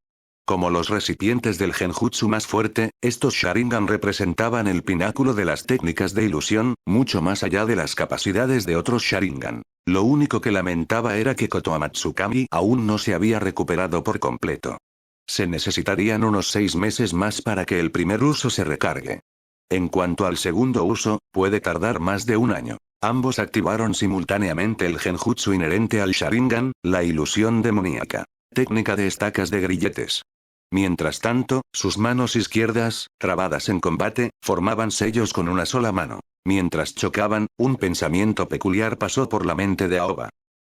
Speaker 1: Como los recipientes del genjutsu más fuerte, estos Sharingan representaban el pináculo de las técnicas de ilusión, mucho más allá de las capacidades de otros Sharingan. Lo único que lamentaba era que Kotoamatsukami aún no se había recuperado por completo. Se necesitarían unos 6 meses más para que el primer uso se recargue. En cuanto al segundo uso, puede tardar más de un año. Ambos activaron simultáneamente el genjutsu inherente al Sharingan, la ilusión demoníaca. Técnica de estacas de grilletes. Mientras tanto, sus manos izquierdas, trabadas en combate, formaban sellos con una sola mano. Mientras chocaban, un pensamiento peculiar pasó por la mente de Aoba.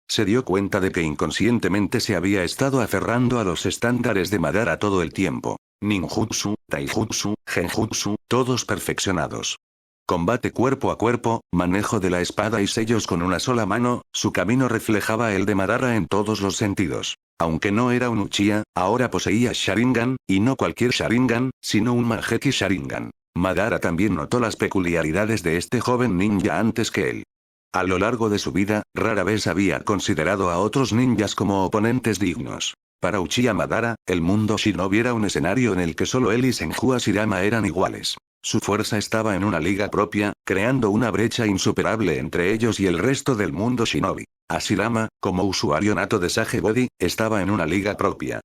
Speaker 1: Se dio cuenta de que inconscientemente se había estado aferrando a los estándares de Madara todo el tiempo. Ninjutsu, taijutsu, genjutsu, todos perfeccionados. Combate cuerpo a cuerpo, manejo de la espada y sellos con una sola mano, su camino reflejaba el de Madara en todos los sentidos. Aunque no era un Uchiha, ahora poseía Sharingan, y no cualquier Sharingan, sino un Mangekyou Sharingan. Madara también notó las peculiaridades de este joven ninja antes que él. A lo largo de su vida, rara vez había considerado a otros ninjas como oponentes dignos. Para Uchiha Madara, el mundo Shinobi era un escenario en el que solo él y Senju Hashirama eran iguales. Su fuerza estaba en una liga propia, creando una brecha insuperable entre ellos y el resto del mundo Shinobi. Hashirama, como usuario nato de Sage Body, estaba en una liga propia.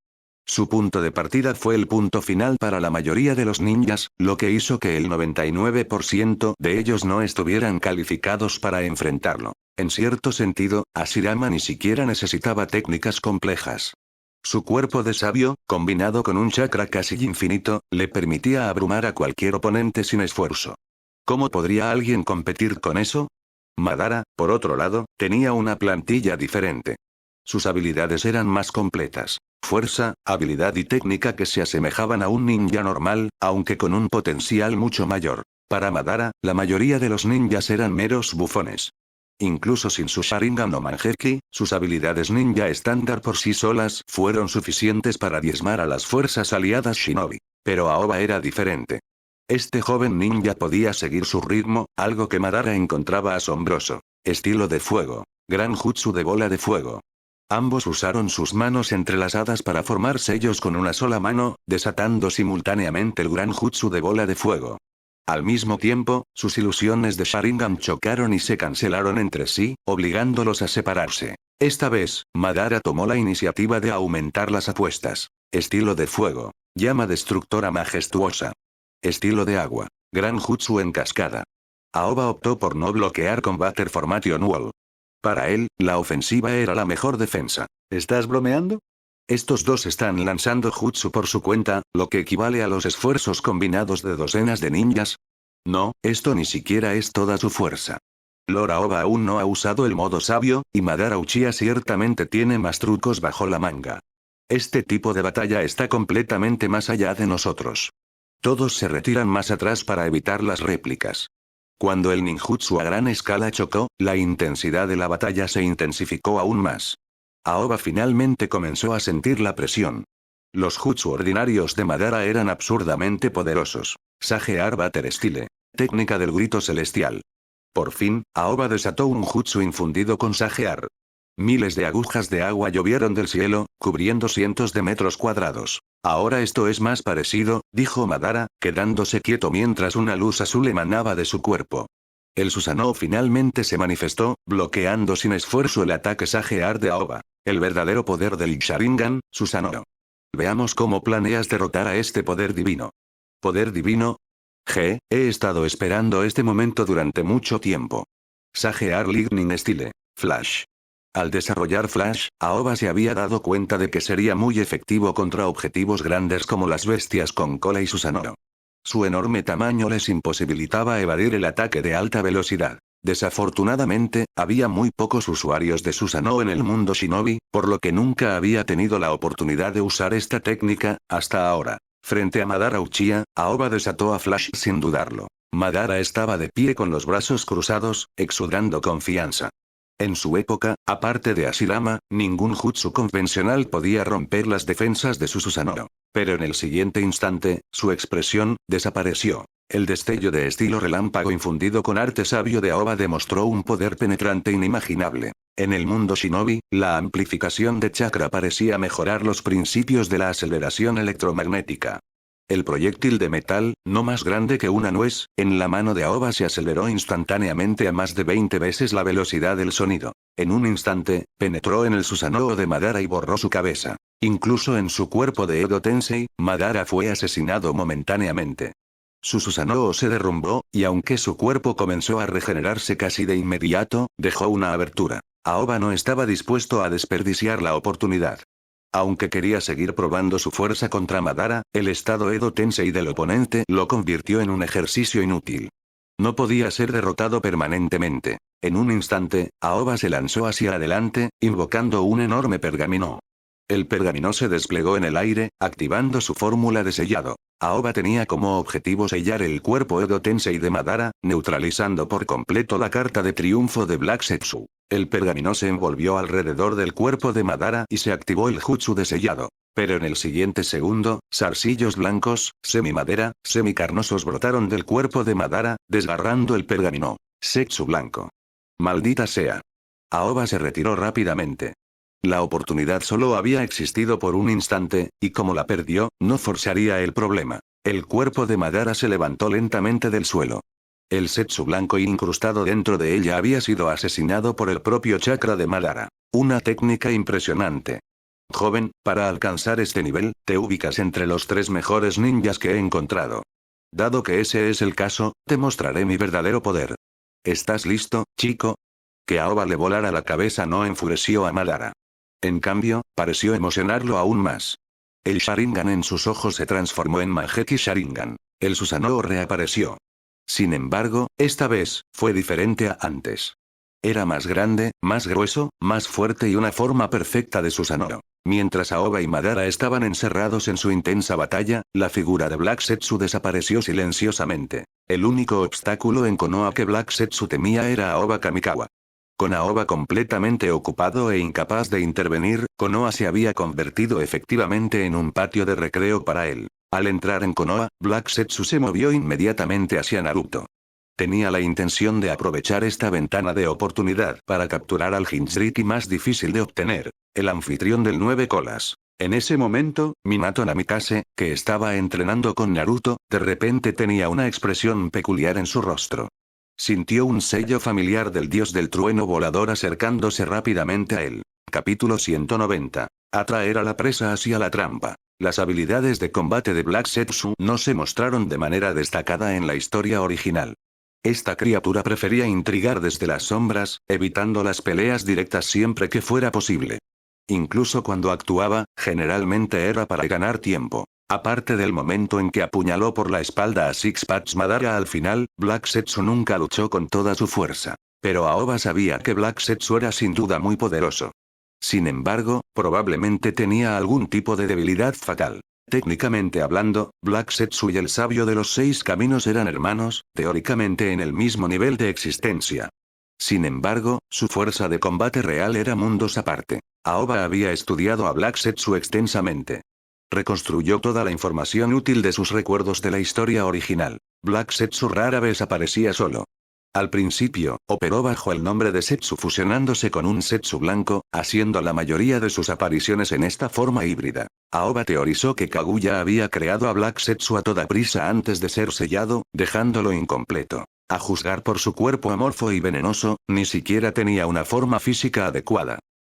Speaker 1: Su punto de partida fue el punto final para la mayoría de los ninjas, lo que hizo que el 99% de ellos no estuvieran calificados para enfrentarlo. En cierto sentido, Hashirama ni siquiera necesitaba técnicas complejas. Su cuerpo de sabio, combinado con un chakra casi infinito, le permitía abrumar a cualquier oponente sin esfuerzo. ¿Cómo podría alguien competir con eso? Madara, por otro lado, tenía una plantilla diferente. Sus habilidades eran más completas. Fuerza, habilidad y técnica que se asemejaban a un ninja normal, aunque con un potencial mucho mayor. Para Madara, la mayoría de los ninjas eran meros bufones. Incluso sin su Sharingan o Mangekyou, sus habilidades ninja estándar por sí solas fueron suficientes para diezmar a las fuerzas aliadas Shinobi. Pero Aoba era diferente. Este joven ninja podía seguir su ritmo, algo que Madara encontraba asombroso. Estilo de fuego. Gran jutsu de bola de fuego. Ambos usaron sus manos entrelazadas para formar sellos con una sola mano, desatando simultáneamente el gran jutsu de bola de fuego. Al mismo tiempo, sus ilusiones de Sharingan chocaron y se cancelaron entre sí, obligándolos a separarse. Esta vez, Madara tomó la iniciativa de aumentar las apuestas. Estilo de fuego. Llama destructora majestuosa. Estilo de agua. Gran jutsu en cascada. Aoba optó por no bloquear con Butter Formation Wall. Para él, la ofensiva era la mejor defensa. ¿Estás bromeando? Estos dos están lanzando jutsu por su cuenta, lo que equivale a los esfuerzos combinados de docenas de ninjas. No, esto ni siquiera es toda su fuerza. Lord Aoba aún no ha usado el modo sabio, y Madara Uchiha ciertamente tiene más trucos bajo la manga. Este tipo de batalla está completamente más allá de nosotros. Todos se retiran más atrás para evitar las réplicas. Cuando el ninjutsu a gran escala chocó, la intensidad de la batalla se intensificó aún más. Aoba finalmente comenzó a sentir la presión. Los jutsu ordinarios de Madara eran absurdamente poderosos. Sage Butter Style. Técnica del grito celestial. Por fin, Aoba desató un jutsu infundido con Sage. Miles de agujas de agua llovieron del cielo, cubriendo cientos de metros cuadrados. Ahora esto es más parecido, dijo Madara, quedándose quieto mientras una luz azul emanaba de su cuerpo. El Susanoo finalmente se manifestó, bloqueando sin esfuerzo el ataque Sage de Aoba. El verdadero poder del Sharingan, Susanoo. Veamos cómo planeas derrotar a este poder divino. ¿Poder divino? He estado esperando este momento durante mucho tiempo. Sage Lightning Style. Flash. Al desarrollar Flash, Aoba se había dado cuenta de que sería muy efectivo contra objetivos grandes como las bestias con cola y Susanoo. Su enorme tamaño les imposibilitaba evadir el ataque de alta velocidad. Desafortunadamente, había muy pocos usuarios de Susanoo en el mundo shinobi, por lo que nunca había tenido la oportunidad de usar esta técnica, hasta ahora. Frente a Madara Uchiha, Aoba desató a Flash sin dudarlo. Madara estaba de pie con los brazos cruzados, exudando confianza. En su época, aparte de Hashirama, ningún jutsu convencional podía romper las defensas de su Susanoo. Pero en el siguiente instante, su expresión desapareció. El destello de estilo relámpago infundido con arte sabio de Aoba demostró un poder penetrante inimaginable. En el mundo shinobi, la amplificación de chakra parecía mejorar los principios de la aceleración electromagnética. El proyectil de metal, no más grande que una nuez, en la mano de Aoba se aceleró instantáneamente a más de 20 veces la velocidad del sonido. En un instante, penetró en el Susanoo de Madara y borró su cabeza. Incluso en su cuerpo de Edo Tensei, Madara fue asesinado momentáneamente. Su Susanoo se derrumbó, y aunque su cuerpo comenzó a regenerarse casi de inmediato, dejó una abertura. Aoba no estaba dispuesto a desperdiciar la oportunidad. Aunque quería seguir probando su fuerza contra Madara, el estado Edo Tensei del oponente lo convirtió en un ejercicio inútil. No podía ser derrotado permanentemente. En un instante, Aoba se lanzó hacia adelante, invocando un enorme pergamino. El pergamino se desplegó en el aire, activando su fórmula de sellado. Aoba tenía como objetivo sellar el cuerpo Edo Tensei de Madara, neutralizando por completo la carta de triunfo de Black Zetsu. El pergamino se envolvió alrededor del cuerpo de Madara y se activó el jutsu de sellado. Pero en el siguiente segundo, zarcillos blancos, semi-madera, semi-carnosos brotaron del cuerpo de Madara, desgarrando el pergamino. Zetsu blanco. Maldita sea. Aoba se retiró rápidamente. La oportunidad solo había existido por un instante, y como la perdió, no forzaría el problema. El cuerpo de Madara se levantó lentamente del suelo. El Zetsu blanco incrustado dentro de ella había sido asesinado por el propio chakra de Madara. Una técnica impresionante. Joven, para alcanzar este nivel, te ubicas entre los 3 mejores ninjas que he encontrado. Dado que ese es el caso, te mostraré mi verdadero poder. ¿Estás listo, chico? Que Aoba le volara la cabeza no enfureció a Madara. En cambio, pareció emocionarlo aún más. El Sharingan en sus ojos se transformó en Mangekyou Sharingan. El Susanoo reapareció. Sin embargo, esta vez, fue diferente a antes. Era más grande, más grueso, más fuerte y una forma perfecta de Susanoo. Mientras Aoba y Madara estaban encerrados en su intensa batalla, la figura de Black Zetsu desapareció silenciosamente. El único obstáculo en Konoha que Black Zetsu temía era Aoba Kamikawa. Con Aoba completamente ocupado e incapaz de intervenir, Konoha se había convertido efectivamente en un patio de recreo para él. Al entrar en Konoha, Black Setsu se movió inmediatamente hacia Naruto. Tenía la intención de aprovechar esta ventana de oportunidad para capturar al Jinchuriki más difícil de obtener, el anfitrión del 9 colas. En ese momento, Minato Namikaze, que estaba entrenando con Naruto, de repente tenía una expresión peculiar en su rostro. Sintió un sello familiar del dios del trueno volador acercándose rápidamente a él. Capítulo 190. Atraer a la presa hacia la trampa. Las habilidades de combate de Black Setsu no se mostraron de manera destacada en la historia original. Esta criatura prefería intrigar desde las sombras, evitando las peleas directas siempre que fuera posible. Incluso cuando actuaba, generalmente era para ganar tiempo. Aparte del momento en que apuñaló por la espalda a Six Patch Madara al final, Black Setsu nunca luchó con toda su fuerza. Pero Aoba sabía que Black Setsu era sin duda muy poderoso. Sin embargo, probablemente tenía algún tipo de debilidad fatal. Técnicamente hablando, Black Setsu y el sabio de los 6 caminos eran hermanos, teóricamente en el mismo nivel de existencia. Sin embargo, su fuerza de combate real era mundos aparte. Aoba había estudiado a Black Setsu extensamente. Reconstruyó toda la información útil de sus recuerdos de la historia original. Black Setsu rara vez aparecía solo. Al principio, operó bajo el nombre de Setsu fusionándose con un Setsu blanco, haciendo la mayoría de sus apariciones en esta forma híbrida. Aoba teorizó que Kaguya había creado a Black Setsu a toda prisa antes de ser sellado, dejándolo incompleto. A juzgar por su cuerpo amorfo y venenoso, ni siquiera tenía una forma física adecuada.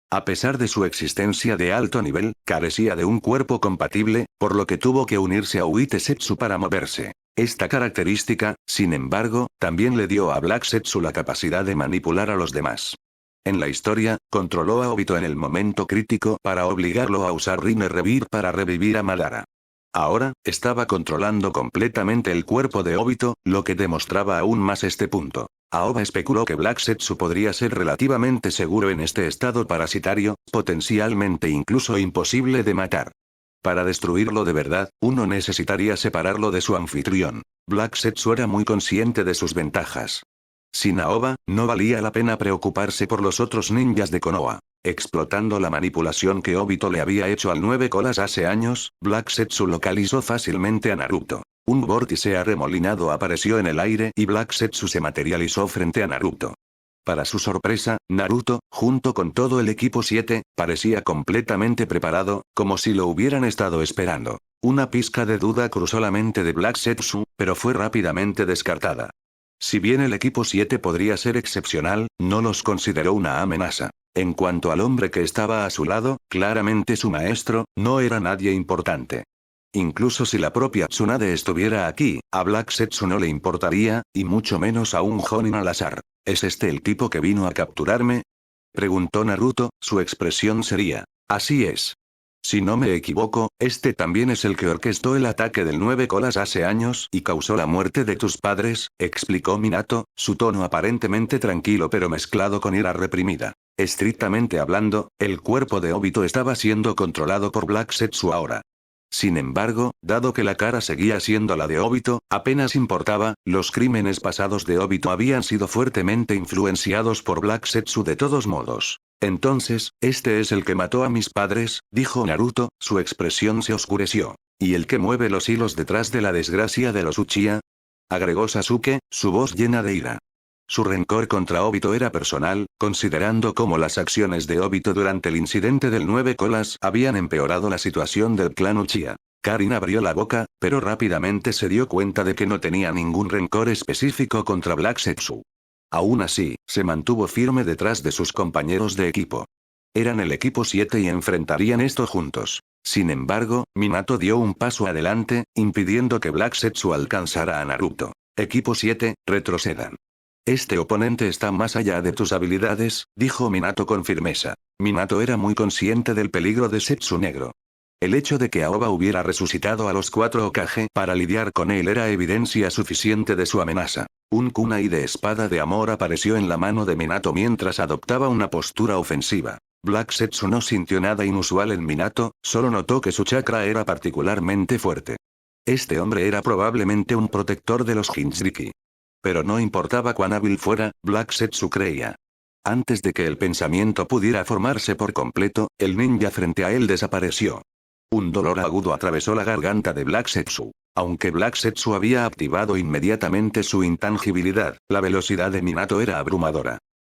Speaker 1: A pesar de su existencia de alto nivel, carecía de un cuerpo compatible, por lo que tuvo que unirse a Uite Setsu para moverse. Esta característica, sin embargo, también le dio a Black Setsu la capacidad de manipular a los demás. En la historia, controló a Obito en el momento crítico para obligarlo a usar Rine Revir para revivir a Madara. Ahora, estaba controlando completamente el cuerpo de Obito, lo que demostraba aún más este punto. Aoba especuló que Black Setsu podría ser relativamente seguro en este estado parasitario, potencialmente incluso imposible de matar. Para destruirlo de verdad, uno necesitaría separarlo de su anfitrión. Black Setsu era muy consciente de sus ventajas. Sin Aoba, no valía la pena preocuparse por los otros ninjas de Konoha. Explotando la manipulación que Obito le había hecho al 9 colas hace años, Black Setsu localizó fácilmente a Naruto. Un vórtice arremolinado apareció en el aire y Black Setsu se materializó frente a Naruto. Para su sorpresa, Naruto, junto con todo el equipo 7, parecía completamente preparado, como si lo hubieran estado esperando. Una pizca de duda cruzó la mente de Black Setsu, pero fue rápidamente descartada. Si bien el equipo 7 podría ser excepcional, no los consideró una amenaza. En cuanto al hombre que estaba a su lado, claramente su maestro, no era nadie importante. Incluso si la propia Tsunade estuviera aquí, a Black Setsu no le importaría, y mucho menos a un Jonin al azar. ¿Es este el tipo que vino a capturarme?, preguntó Naruto, su expresión seria. Así es. Si no me equivoco, este también es el que orquestó el ataque del 9 colas hace años y causó la muerte de tus padres, explicó Minato, su tono aparentemente tranquilo pero mezclado con ira reprimida. Estrictamente hablando, el cuerpo de Obito estaba siendo controlado por Black Setsu ahora. Sin embargo, dado que la cara seguía siendo la de Obito, apenas importaba, los crímenes pasados de Obito habían sido fuertemente influenciados por Black Setsu de todos modos. Entonces, este es el que mató a mis padres, dijo Naruto, su expresión se oscureció. ¿Y el que mueve los hilos detrás de la desgracia de los Uchiha?, agregó Sasuke, su voz llena de ira. Su rencor contra Obito era personal, considerando cómo las acciones de Obito durante el incidente del 9 colas habían empeorado la situación del clan Uchiha. Karin abrió la boca, pero rápidamente se dio cuenta de que no tenía ningún rencor específico contra Black Setsu. Aún así, se mantuvo firme detrás de sus compañeros de equipo. Eran el equipo 7 y enfrentarían esto juntos. Sin embargo, Minato dio un paso adelante, impidiendo que Black Setsu alcanzara a Naruto. Equipo 7, retrocedan. Este oponente está más allá de tus habilidades, dijo Minato con firmeza. Minato era muy consciente del peligro de Setsu Negro. El hecho de que Aoba hubiera resucitado a los 4 Hokage para lidiar con él era evidencia suficiente de su amenaza. Un kunai de espada de amor apareció en la mano de Minato mientras adoptaba una postura ofensiva. Black Setsu no sintió nada inusual en Minato, solo notó que su chakra era particularmente fuerte. Este hombre era probablemente un protector de los Jinchuriki. Pero no importaba cuán hábil fuera, Black Setsu creía. Antes de que el pensamiento pudiera formarse por completo, el ninja frente a él desapareció. Un dolor agudo atravesó la garganta de Black Setsu. Aunque Black Setsu había activado inmediatamente su intangibilidad, la velocidad de Minato era abrumadora.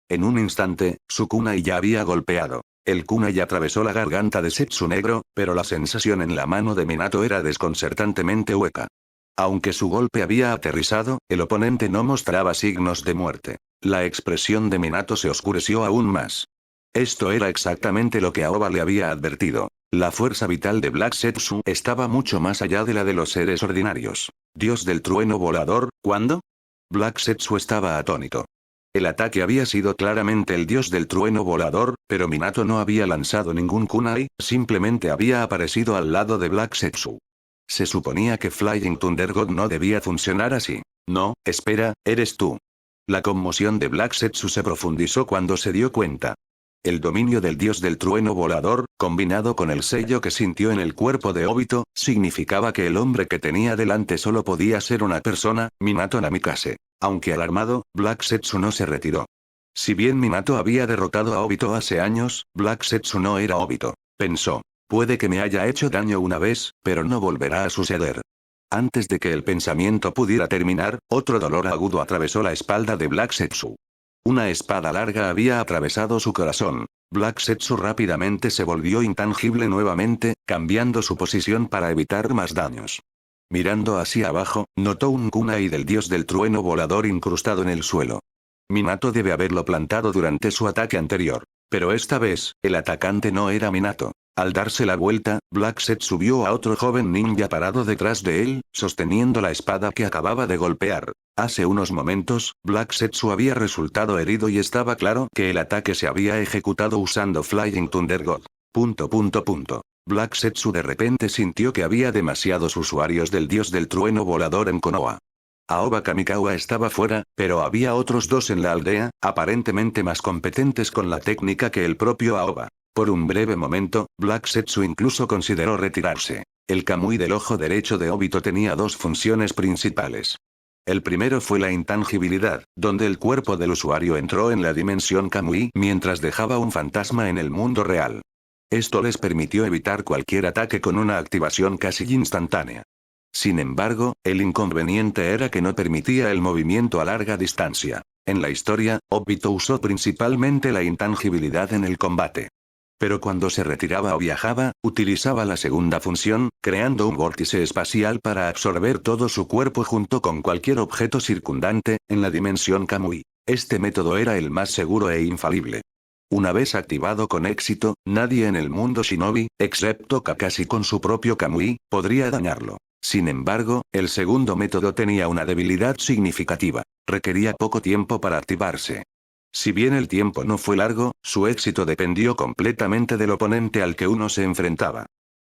Speaker 1: En un instante, su kunai ya había golpeado. El kunai atravesó la garganta de Setsu negro, pero la sensación en la mano de Minato era desconcertantemente hueca. Aunque su golpe había aterrizado, el oponente no mostraba signos de muerte. La expresión de Minato se oscureció aún más. Esto era exactamente lo que Aoba le había advertido. La fuerza vital de Black Setsu estaba mucho más allá de la de los seres ordinarios. Dios del trueno volador, ¿cuándo? Black Setsu estaba atónito. El ataque había sido claramente el dios del trueno volador, pero Minato no había lanzado ningún kunai, simplemente había aparecido al lado de Black Setsu. Se suponía que Flying Thunder God no debía funcionar así. No, espera, eres tú. La conmoción de Black Setsu se profundizó cuando se dio cuenta. El dominio del dios del trueno volador, combinado con el sello que sintió en el cuerpo de Obito, significaba que el hombre que tenía delante solo podía ser una persona, Minato Namikaze. Aunque alarmado, Black Setsu no se retiró. Si bien Minato había derrotado a Obito hace años, Black Setsu no era Obito. Pensó. Puede que me haya hecho daño una vez, pero no volverá a suceder. Antes de que el pensamiento pudiera terminar, otro dolor agudo atravesó la espalda de Black Setsu. Una espada larga había atravesado su corazón. Black Setsu rápidamente se volvió intangible nuevamente, cambiando su posición para evitar más daños. Mirando hacia abajo, notó un kunai del dios del trueno volador incrustado en el suelo. Minato debe haberlo plantado durante su ataque anterior. Pero esta vez, el atacante no era Minato. Al darse la vuelta, Black Setsu vio a otro joven ninja parado detrás de él, sosteniendo la espada que acababa de golpear. Hace unos momentos, Black Setsu había resultado herido y estaba claro que el ataque se había ejecutado usando Flying Thunder God. Black Setsu de repente sintió que había demasiados usuarios del dios del trueno volador en Konoha. Aoba Kamikawa estaba fuera, pero había otros dos en la aldea, aparentemente más competentes con la técnica que el propio Aoba. Por un breve momento, Black Setsu incluso consideró retirarse. El Kamui del ojo derecho de Obito tenía dos funciones principales. El primero fue la intangibilidad, donde el cuerpo del usuario entró en la dimensión Kamui mientras dejaba un fantasma en el mundo real. Esto les permitió evitar cualquier ataque con una activación casi instantánea. Sin embargo, el inconveniente era que no permitía el movimiento a larga distancia. En la historia, Obito usó principalmente la intangibilidad en el combate. Pero cuando se retiraba o viajaba, utilizaba la segunda función, creando un vórtice espacial para absorber todo su cuerpo junto con cualquier objeto circundante, en la dimensión Kamui. Este método era el más seguro e infalible. Una vez activado con éxito, nadie en el mundo shinobi, excepto Kakashi con su propio Kamui, podría dañarlo. Sin embargo, el segundo método tenía una debilidad significativa. Requería poco tiempo para activarse. Si bien el tiempo no fue largo, su éxito dependió completamente del oponente al que uno se enfrentaba.